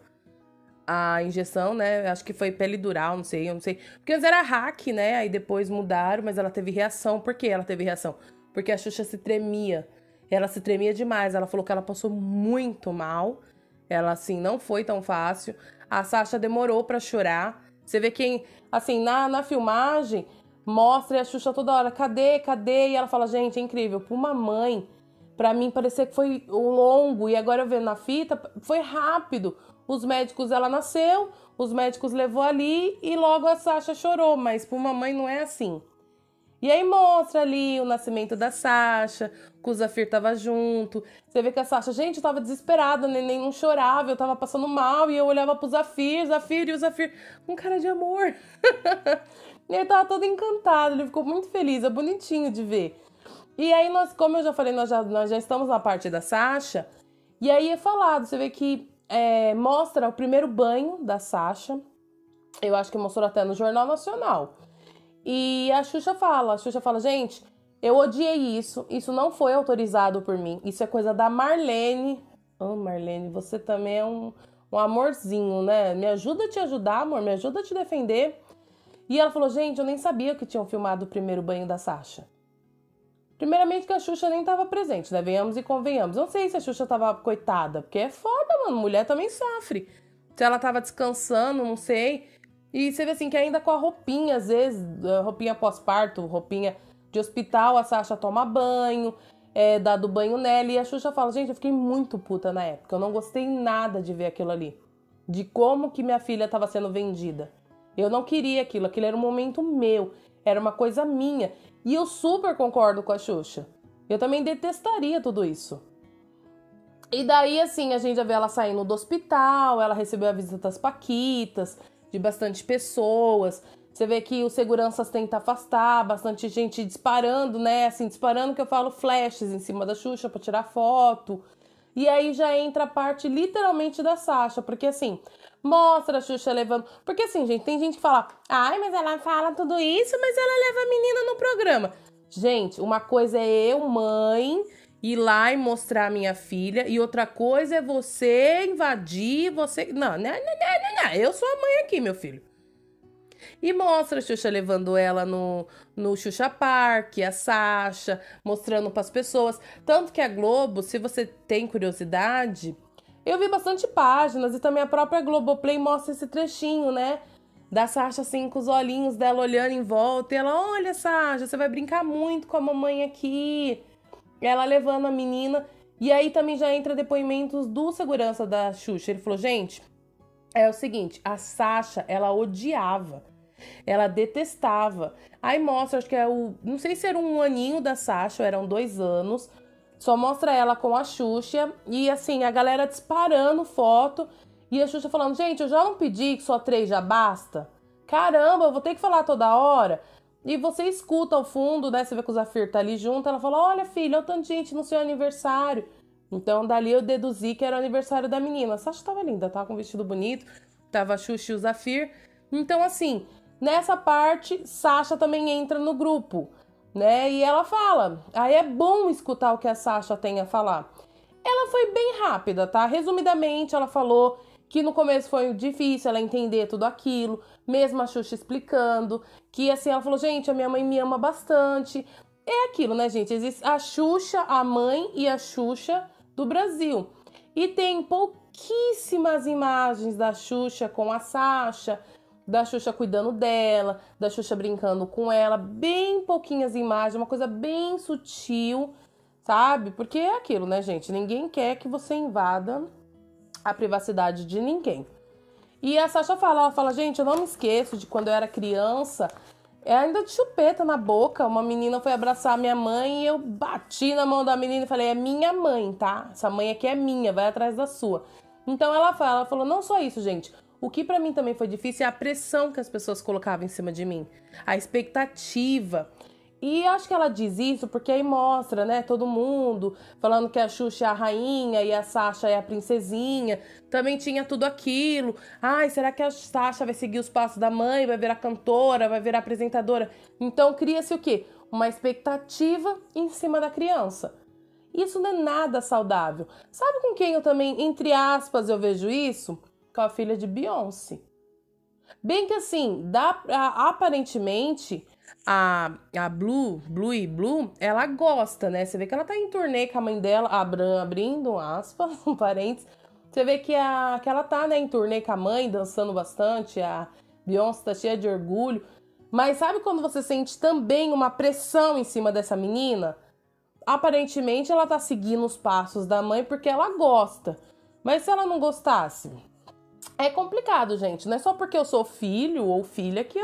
Speaker 1: à injeção, né? Acho que foi pele dural, não sei, eu não sei. Porque antes era hack, né? Aí depois mudaram, mas ela teve reação. Por que ela teve reação? Porque a Xuxa se tremia. Ela se tremia demais. Ela falou que ela passou muito mal. Ela, assim, não foi tão fácil. A Sasha demorou pra chorar. Você vê que, assim, na filmagem, mostra a Xuxa toda hora, cadê, cadê? E ela fala, gente, é incrível. Pra uma mãe, pra mim, parecia que foi longo. E agora eu vendo na fita, foi rápido. Os médicos, ela nasceu, os médicos levou ali e logo a Sasha chorou. Mas pra uma mãe não é assim. E aí mostra ali o nascimento da Sasha, que o Zafir tava junto. Você vê que a Sasha, gente, eu tava desesperada, o neném não chorava, eu tava passando mal e eu olhava pro Zafir e o Zafir com cara de amor. E ele tava todo encantado, ele ficou muito feliz, é bonitinho de ver. E aí nós, como eu já falei, nós já estamos na parte da Sasha. E aí é falado, você vê que mostra o primeiro banho da Sasha. Eu acho que mostrou até no Jornal Nacional. E a Xuxa fala, gente, eu odiei isso não foi autorizado por mim, isso é coisa da Marlene. Oh, Marlene, você também é um amorzinho, né? Me ajuda a te ajudar, amor, me ajuda a te defender. E ela falou, gente, eu nem sabia que tinham filmado o primeiro banho da Sasha. Primeiramente que a Xuxa nem tava presente, né? Venhamos e convenhamos. Não sei se a Xuxa tava coitada, porque é foda, mano, mulher também sofre. Se ela tava descansando, não sei. E você vê assim que ainda com a roupinha, às vezes, roupinha pós-parto, roupinha de hospital, a Sasha toma banho, dado banho nela. E a Xuxa fala, gente, eu fiquei muito puta na época. Eu não gostei nada de ver aquilo ali. De como que minha filha estava sendo vendida. Eu não queria aquilo era um momento meu. Era uma coisa minha. E eu super concordo com a Xuxa. Eu também detestaria tudo isso. E daí, assim, a gente já vê ela saindo do hospital, ela recebeu a visita das paquitas, de bastante pessoas. Você vê que os seguranças tentam afastar, bastante gente disparando, né? Assim, disparando que eu falo flashes em cima da Xuxa pra tirar foto. E aí já entra a parte literalmente da Sasha, porque assim, mostra a Xuxa levando... Porque assim, gente, tem gente que fala, ai, mas ela fala tudo isso, mas ela leva a menina no programa. Gente, uma coisa é eu, mãe, ir lá e mostrar a minha filha, e outra coisa é você invadir, você... Não, eu sou a mãe aqui, meu filho. E mostra a Xuxa levando ela no Xuxa Park, a Sasha, mostrando para as pessoas. Tanto que a Globo, se você tem curiosidade, eu vi bastante páginas e também a própria Globoplay mostra esse trechinho, né? Da Sasha assim com os olhinhos dela olhando em volta. E ela, olha, Sasha, você vai brincar muito com a mamãe aqui. Ela levando a menina. E aí também já entra depoimentos do segurança da Xuxa. Ele falou, gente, é o seguinte, a Sasha, ela odiava. Ela detestava. Aí mostra, acho que não sei se era um aninho da Sasha, ou eram 2 anos. Só mostra ela com a Xuxa. E assim, a galera disparando foto. E a Xuxa falando, gente, eu já não pedi que só 3 já basta? Caramba, eu vou ter que falar toda hora. E você escuta ao fundo, né? Você vê que o Zafir tá ali junto. Ela fala: olha, filha, olha o tanto de gente no seu aniversário. Então, dali eu deduzi que era o aniversário da menina. A Sasha tava linda, tava com um vestido bonito. Tava a Xuxa e o Zafir. Então, assim, nessa parte, Sasha também entra no grupo, né? E ela fala. Aí é bom escutar o que a Sasha tem a falar. Ela foi bem rápida, tá? Resumidamente, ela falou que no começo foi difícil ela entender tudo aquilo, mesmo a Xuxa explicando, que assim, ela falou, gente, a minha mãe me ama bastante. É aquilo, né, gente? Existe a Xuxa, a mãe e a Xuxa do Brasil. E tem pouquíssimas imagens da Xuxa com a Sasha, da Xuxa cuidando dela, da Xuxa brincando com ela, bem pouquinhas imagens, uma coisa bem sutil, sabe? Porque é aquilo, né, gente? Ninguém quer que você invada a privacidade de ninguém. E a Sasha fala, ela fala, gente, eu não me esqueço de quando eu era criança, ainda de chupeta na boca, uma menina foi abraçar a minha mãe e eu bati na mão da menina e falei, é minha mãe, tá? Essa mãe aqui é minha, vai atrás da sua. Então ela falou, não só isso, gente. O que pra mim também foi difícil é a pressão que as pessoas colocavam em cima de mim. A expectativa. E acho que ela diz isso porque aí mostra, né, todo mundo falando que a Xuxa é a rainha e a Sasha é a princesinha. Também tinha tudo aquilo. Ai, será que a Sasha vai seguir os passos da mãe, vai virar cantora, vai virar apresentadora? Então cria-se o quê? Uma expectativa em cima da criança. Isso não é nada saudável. Sabe com quem eu também, entre aspas, eu vejo isso? Com a filha de Beyoncé. Bem que assim, aparentemente, a Blue, ela gosta, né? Você vê que ela tá em turnê com a mãe dela, abrindo aspas, um parênteses. Você vê que ela tá, né, em turnê com a mãe, dançando bastante, a Beyoncé tá cheia de orgulho. Mas sabe quando você sente também uma pressão em cima dessa menina? Aparentemente, ela tá seguindo os passos da mãe porque ela gosta. Mas se ela não gostasse? É complicado, gente. Não é só porque eu sou filho ou filha que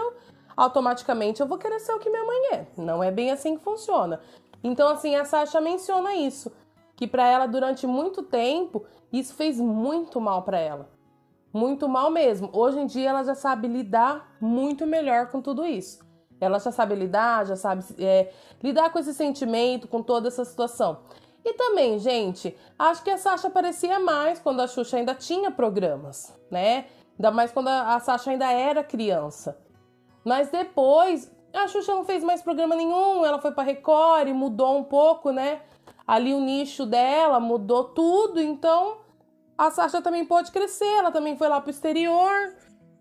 Speaker 1: automaticamente eu vou querer ser o que minha mãe é. Não é bem assim que funciona. Então, assim, a Sasha menciona isso. Que pra ela, durante muito tempo, isso fez muito mal pra ela. Muito mal mesmo. Hoje em dia, ela já sabe lidar muito melhor com tudo isso. Ela já sabe lidar, já sabe lidar com esse sentimento, com toda essa situação. E também, gente, acho que a Sasha aparecia mais quando a Xuxa ainda tinha programas, né? Ainda mais quando a Sasha ainda era criança. Mas depois, a Xuxa não fez mais programa nenhum, ela foi pra Record e mudou um pouco, né? Ali o nicho dela, mudou tudo, então a Sasha também pode crescer, ela também foi lá pro exterior.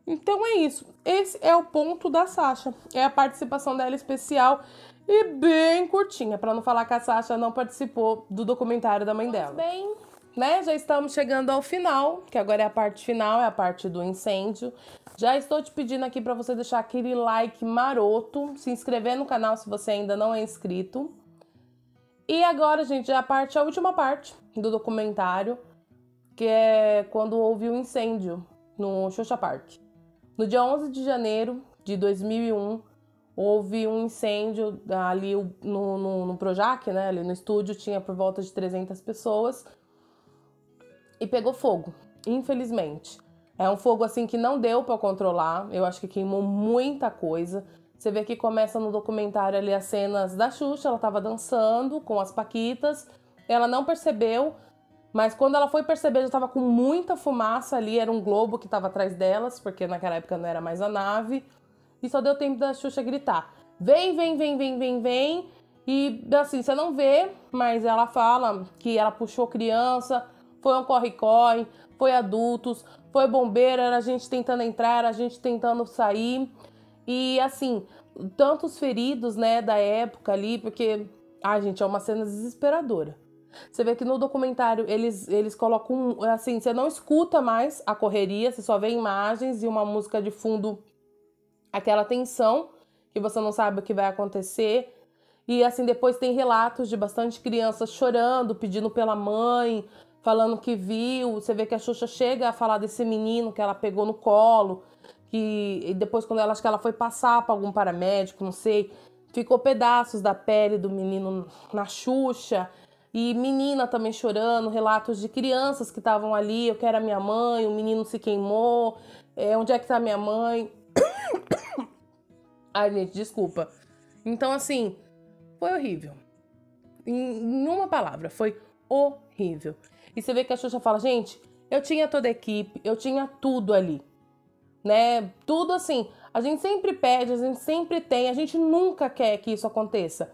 Speaker 1: Então é isso, esse é o ponto da Sasha, é a participação dela especial e bem curtinha, para não falar que a Sasha não participou do documentário da mãe dela. Mas bem, né, já estamos chegando ao final, que agora é a parte final, é a parte do incêndio. Já estou te pedindo aqui para você deixar aquele like maroto, se inscrever no canal se você ainda não é inscrito. E agora, gente, a última parte do documentário, que é quando houve um incêndio no Xuxa Park. No dia 11 de janeiro de 2001, houve um incêndio ali no Projac, né? Ali no estúdio tinha por volta de 300 pessoas e pegou fogo, infelizmente. É um fogo assim que não deu para controlar, eu acho que queimou muita coisa. Você vê que começa no documentário ali as cenas da Xuxa, ela tava dançando com as paquitas, ela não percebeu, mas quando ela foi perceber já tava com muita fumaça ali, era um globo que tava atrás delas, porque naquela época não era mais a nave. E só deu tempo da Xuxa gritar, vem, vem, vem, vem, vem, vem. E assim, você não vê, mas ela fala que ela puxou criança, foi um corre-corre, foi adultos, foi bombeiro, era a gente tentando entrar, era a gente tentando sair. E assim, tantos feridos, né, da época ali, porque, ai gente, é uma cena desesperadora. Você vê que no documentário eles colocam, assim, você não escuta mais a correria, você só vê imagens e uma música de fundo, aquela tensão, que você não sabe o que vai acontecer. E assim, depois tem relatos de bastante crianças chorando, pedindo pela mãe, falando que viu. Você vê que a Xuxa chega a falar desse menino que ela pegou no colo, e depois quando acho que ela foi passar para algum paramédico, não sei, ficou pedaços da pele do menino na Xuxa. E menina também chorando, relatos de crianças que estavam ali, eu quero a minha mãe, o menino se queimou, onde é que tá minha mãe? Ai, gente, desculpa. Então, assim, foi horrível. Em uma palavra, foi horrível. E você vê que a Xuxa fala, gente, eu tinha toda a equipe, eu tinha tudo ali, né? Tudo assim, a gente sempre pede, a gente sempre tem, a gente nunca quer que isso aconteça.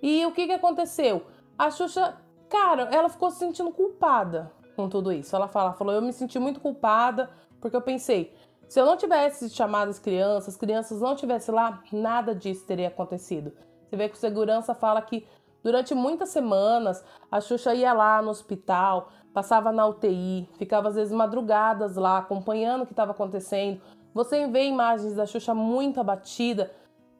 Speaker 1: E o que aconteceu? A Xuxa, cara, ela ficou se sentindo culpada com tudo isso. Ela falou, eu me senti muito culpada, porque eu pensei, se eu não tivesse chamado as crianças não tivessem lá, nada disso teria acontecido. Você vê que o segurança fala que durante muitas semanas a Xuxa ia lá no hospital, passava na UTI, ficava às vezes madrugadas lá acompanhando o que estava acontecendo. Você vê imagens da Xuxa muito abatida,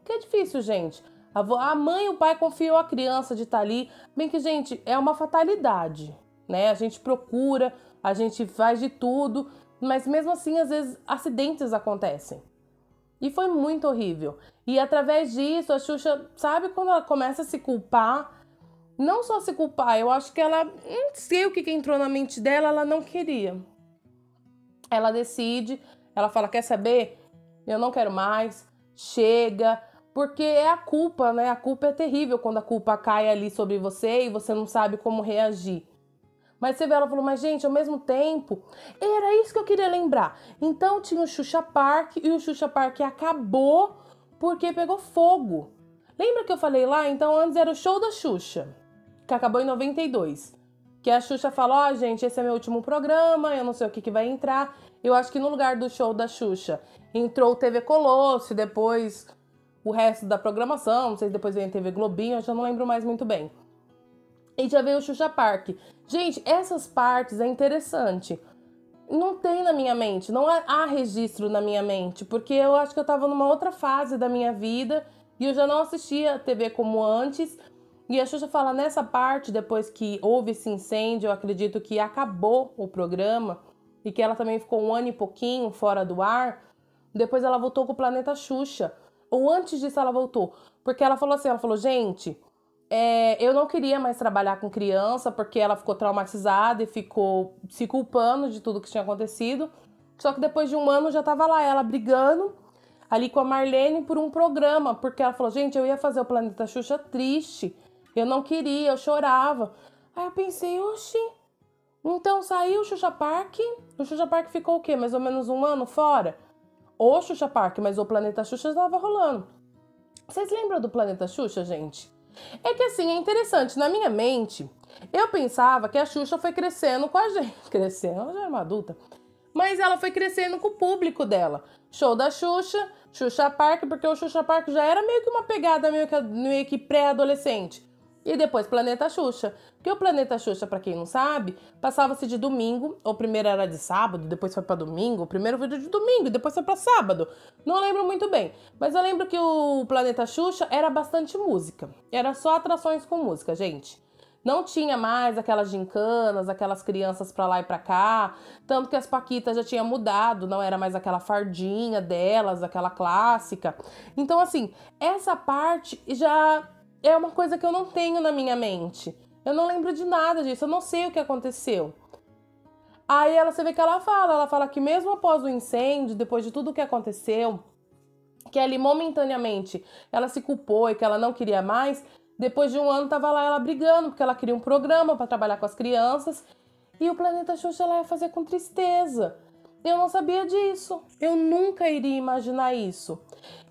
Speaker 1: que é difícil, gente. A mãe e o pai confiou a criança de estar ali, bem que, gente, é uma fatalidade, né? A gente procura, a gente faz de tudo, mas mesmo assim, às vezes, acidentes acontecem. E foi muito horrível. E através disso, a Xuxa, sabe quando ela começa a se culpar? Não só se culpar, eu acho que ela, não sei o que entrou na mente dela, ela não queria. Ela decide, ela fala, quer saber? Eu não quero mais, chega, porque é a culpa, né? A culpa é terrível quando a culpa cai ali sobre você e você não sabe como reagir. Mas você vê, ela falou, mas gente, ao mesmo tempo, era isso que eu queria lembrar. Então tinha o Xuxa Park e o Xuxa Park acabou porque pegou fogo. Lembra que eu falei lá? Então antes era o show da Xuxa, que acabou em 92. Que a Xuxa falou, ó, gente, esse é meu último programa, eu não sei o que vai entrar. Eu acho que no lugar do show da Xuxa entrou o TV Colosso, depois o resto da programação, não sei se depois veio a TV Globinho, eu já não lembro mais muito bem. E já veio o Xuxa Park. Gente, essas partes é interessante. Não tem na minha mente, não há registro na minha mente, porque eu acho que eu tava numa outra fase da minha vida e eu já não assistia TV como antes. E a Xuxa fala, nessa parte, depois que houve esse incêndio, eu acredito que acabou o programa e que ela também ficou 1 ano e pouquinho fora do ar. Depois ela voltou com o Planeta Xuxa. Ou antes disso ela voltou. Porque ela falou assim, gente, eu não queria mais trabalhar com criança porque ela ficou traumatizada e ficou se culpando de tudo que tinha acontecido. Só que depois de 1 ano já tava lá ela brigando ali com a Marlene por um programa. Porque ela falou, gente, eu ia fazer o Planeta Xuxa triste. Eu não queria, eu chorava. Aí eu pensei, oxi, então saiu o Xuxa Park. O Xuxa Park ficou o quê? Mais ou menos 1 ano fora? O Xuxa Park, mas o Planeta Xuxa estava rolando. Vocês lembram do Planeta Xuxa, gente? É que assim, é interessante, na minha mente, eu pensava que a Xuxa foi crescendo com a gente. Crescendo, ela já era uma adulta. Mas ela foi crescendo com o público dela. Show da Xuxa, Xuxa Park, porque o Xuxa Park já era meio que uma pegada meio que pré-adolescente. E depois Planeta Xuxa. Porque o Planeta Xuxa, pra quem não sabe, passava-se de domingo, ou primeiro era de sábado, depois foi pra domingo, o primeiro vídeo de domingo, depois foi pra sábado. Não lembro muito bem, mas eu lembro que o Planeta Xuxa era bastante música. Era só atrações com música, gente. Não tinha mais aquelas gincanas, aquelas crianças pra lá e pra cá. Tanto que as paquitas já tinham mudado, não era mais aquela fardinha delas, aquela clássica. Então, assim, essa parte já é uma coisa que eu não tenho na minha mente. Eu não lembro de nada disso, eu não sei o que aconteceu. Aí você vê que ela fala que mesmo após o incêndio, depois de tudo o que aconteceu, que ali momentaneamente ela se culpou e que ela não queria mais, depois de 1 ano tava lá ela brigando, porque ela queria um programa para trabalhar com as crianças, e o Planeta Xuxa ela ia fazer com tristeza. Eu não sabia disso, eu nunca iria imaginar isso.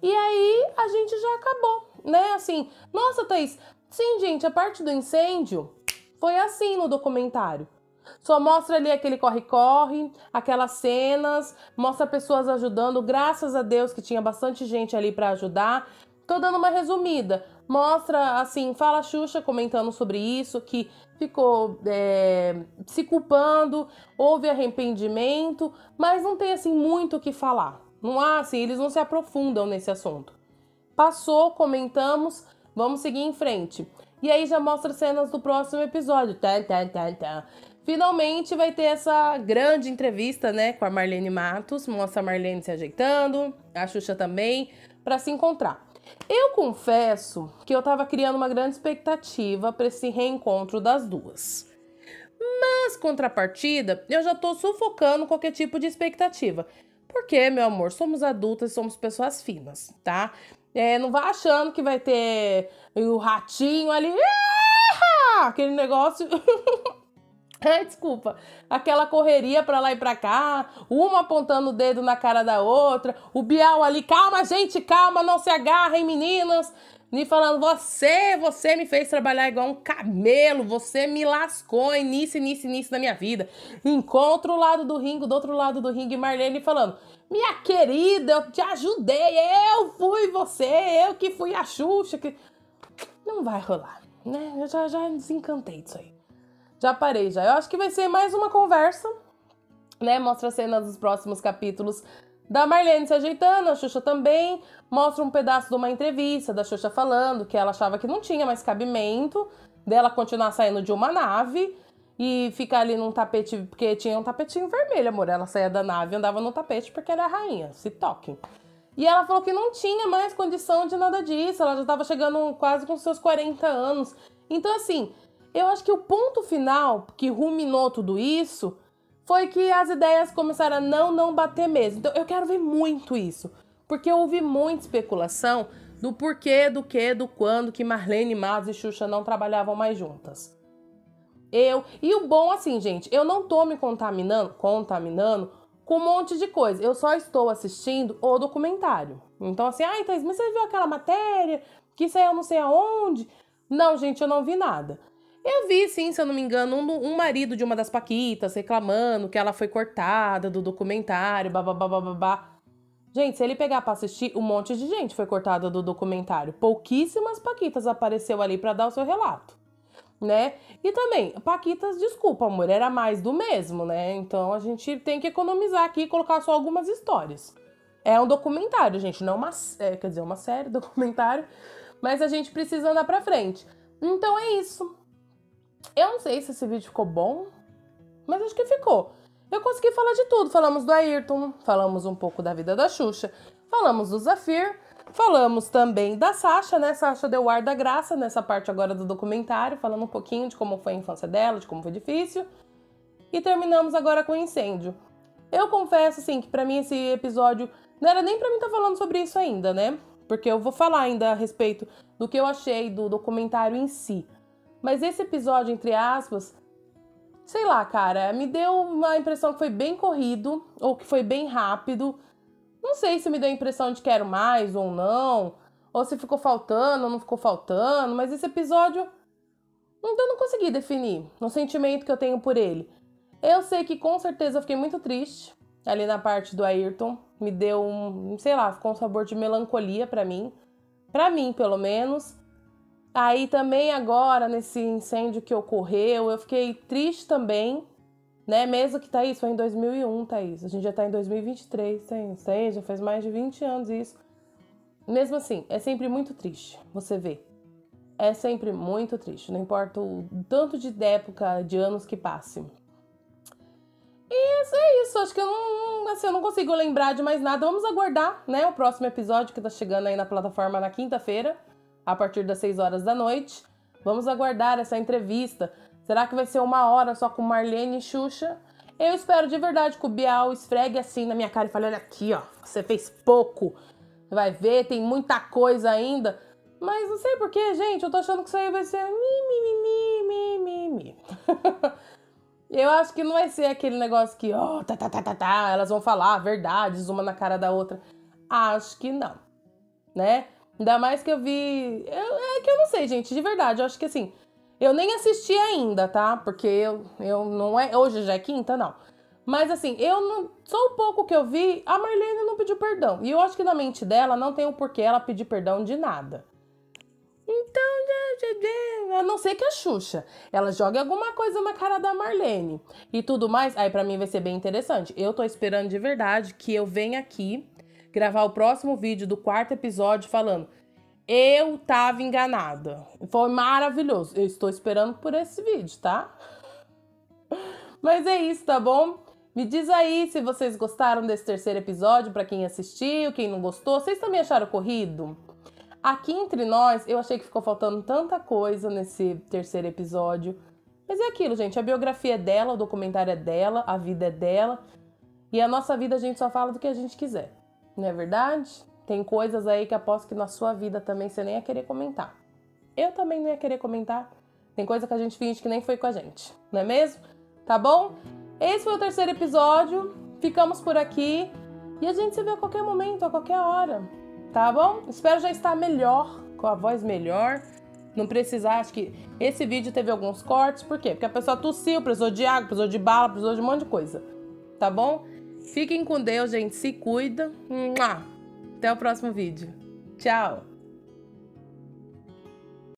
Speaker 1: E aí a gente já acabou, né? Assim, nossa, Thaís, sim, gente, a parte do incêndio foi assim no documentário. Só mostra ali aquele corre-corre, aquelas cenas, mostra pessoas ajudando, graças a Deus que tinha bastante gente ali para ajudar. Tô dando uma resumida. Mostra, assim, fala a Xuxa comentando sobre isso, que ficou se culpando, houve arrependimento, mas não tem, assim, muito o que falar. Não há, assim, eles não se aprofundam nesse assunto. Passou, comentamos, vamos seguir em frente. E aí já mostra cenas do próximo episódio. Finalmente vai ter essa grande entrevista, né, com a Marlene Matos. Mostra a Marlene se ajeitando, a Xuxa também, para se encontrar. Eu confesso que eu tava criando uma grande expectativa para esse reencontro das duas. Mas, contrapartida, eu já tô sufocando qualquer tipo de expectativa. Porque, meu amor, somos adultas e somos pessoas finas, tá? Não vá achando que vai ter o ratinho ali, aquele negócio... Ai, desculpa. Aquela correria pra lá e pra cá, uma apontando o dedo na cara da outra, o Bial ali, calma, gente, calma, não se agarrem, meninas. Me falando, você me fez trabalhar igual um camelo, você me lascou início da minha vida. Encontro o lado do ringue, do outro lado do ringue, Marlene falando, minha querida, eu te ajudei, eu fui você, eu que fui a Xuxa. Que... Não vai rolar, né? Eu já desencantei disso aí. Já parei, já. Eu acho que vai ser mais uma conversa, né? Mostra cenas dos próximos capítulos da Marlene se ajeitando, a Xuxa também. Mostra um pedaço de uma entrevista da Xuxa falando que ela achava que não tinha mais cabimento dela continuar saindo de uma nave e ficar ali num tapete, porque tinha um tapetinho vermelho, amor. Ela saía da nave e andava no tapete porque ela é a rainha, se toquem. E ela falou que não tinha mais condição de nada disso, ela já estava chegando quase com seus 40 anos. Então, assim... Eu acho que o ponto final que ruminou tudo isso foi que as ideias começaram a não bater mesmo. Então eu quero ver muito isso, porque eu ouvi muita especulação do porquê, do que, do quando que Marlene Matos e Xuxa não trabalhavam mais juntas. E o bom assim, gente, eu não tô me contaminando com um monte de coisa. Eu só estou assistindo o documentário. Então assim, Thaís, mas você viu aquela matéria que saiu não sei aonde? Não, gente, eu não vi nada. Eu vi, sim, se eu não me engano, um marido de uma das paquitas reclamando que ela foi cortada do documentário, babá. Gente, se ele pegar pra assistir, um monte de gente foi cortada do documentário. Pouquíssimas paquitas apareceu ali pra dar o seu relato, né? E também, paquitas, desculpa, amor, era mais do mesmo, né? Então a gente tem que economizar aqui e colocar só algumas histórias. É um documentário, gente, não uma série, documentário, mas a gente precisa andar pra frente. Então é isso. Eu não sei se esse vídeo ficou bom, mas acho que ficou. Eu consegui falar de tudo. Falamos do Ayrton, falamos um pouco da vida da Xuxa, falamos do Zafir, falamos também da Sasha, né? Sasha deu o ar da graça nessa parte agora do documentário, falando um pouquinho de como foi a infância dela, de como foi difícil. E terminamos agora com o incêndio. Eu confesso, assim, que pra mim esse episódio não era nem pra mim estar falando sobre isso ainda, né? Porque eu vou falar ainda a respeito do que eu achei do documentário em si. Mas esse episódio, entre aspas, sei lá, cara, me deu uma impressão que foi bem corrido, ou que foi bem rápido. Não sei se me deu a impressão de quero mais ou não, ou se ficou faltando ou não ficou faltando, mas esse episódio, eu não consegui definir o sentimento que eu tenho por ele. Eu sei que com certeza eu fiquei muito triste ali na parte do Ayrton, me deu sei lá, ficou um sabor de melancolia pra mim pelo menos. Aí também agora, nesse incêndio que ocorreu, eu fiquei triste também, né? Mesmo que, Thaís, foi em 2001, Thaís. A gente já tá em 2023, Thaís, já faz mais de 20 anos isso. Mesmo assim, é sempre muito triste, você vê. É sempre muito triste, não importa o tanto de época, de anos que passe. E é isso, acho que eu não consigo lembrar de mais nada. Vamos aguardar, né, o próximo episódio que tá chegando aí na plataforma na quinta-feira, a partir das 6 horas da noite. Vamos aguardar essa entrevista. Será que vai ser 1 hora só com Marlene e Xuxa? Eu espero de verdade que o Bial esfregue assim na minha cara e fale, olha aqui, ó, você fez pouco. Vai ver, tem muita coisa ainda. Mas não sei porquê, gente, eu tô achando que isso aí vai ser mi. Eu acho que não vai ser aquele negócio que, elas vão falar verdades uma na cara da outra. Acho que não, né? Ainda mais que eu vi... que eu não sei, gente, de verdade. Eu acho que assim, eu nem assisti ainda, tá? Porque eu não é... Hoje já é quinta, não. Mas assim, só o pouco que eu vi, a Marlene não pediu perdão. E eu acho que na mente dela não tem o porquê ela pedir perdão de nada. Então, a não ser que a Xuxa, ela jogue alguma coisa na cara da Marlene e tudo mais, aí pra mim vai ser bem interessante. Eu tô esperando de verdade que eu venha aqui gravar o próximo vídeo do 4º episódio falando eu tava enganada. Foi maravilhoso. Eu estou esperando por esse vídeo, tá? Mas é isso, tá bom? Me diz aí se vocês gostaram desse 3º episódio, pra quem assistiu, quem não gostou. Vocês também acharam corrido? Aqui entre nós, eu achei que ficou faltando tanta coisa nesse 3º episódio. Mas é aquilo, gente. A biografia é dela, o documentário é dela, a vida é dela. E a nossa vida a gente só fala do que a gente quiser. Não é verdade? Tem coisas aí que aposto que na sua vida também você nem ia querer comentar. Eu também não ia querer comentar. Tem coisa que a gente finge que nem foi com a gente. Não é mesmo? Tá bom? Esse foi o 3º episódio. Ficamos por aqui. E a gente se vê a qualquer momento, a qualquer hora. Tá bom? Espero já estar melhor, com a voz melhor. Não precisar, acho que esse vídeo teve alguns cortes. Por quê? Porque a pessoa tossiu, precisou de água, precisou de bala, precisou de um monte de coisa. Tá bom? Fiquem com Deus, gente. Se cuida. Até o próximo vídeo. Tchau!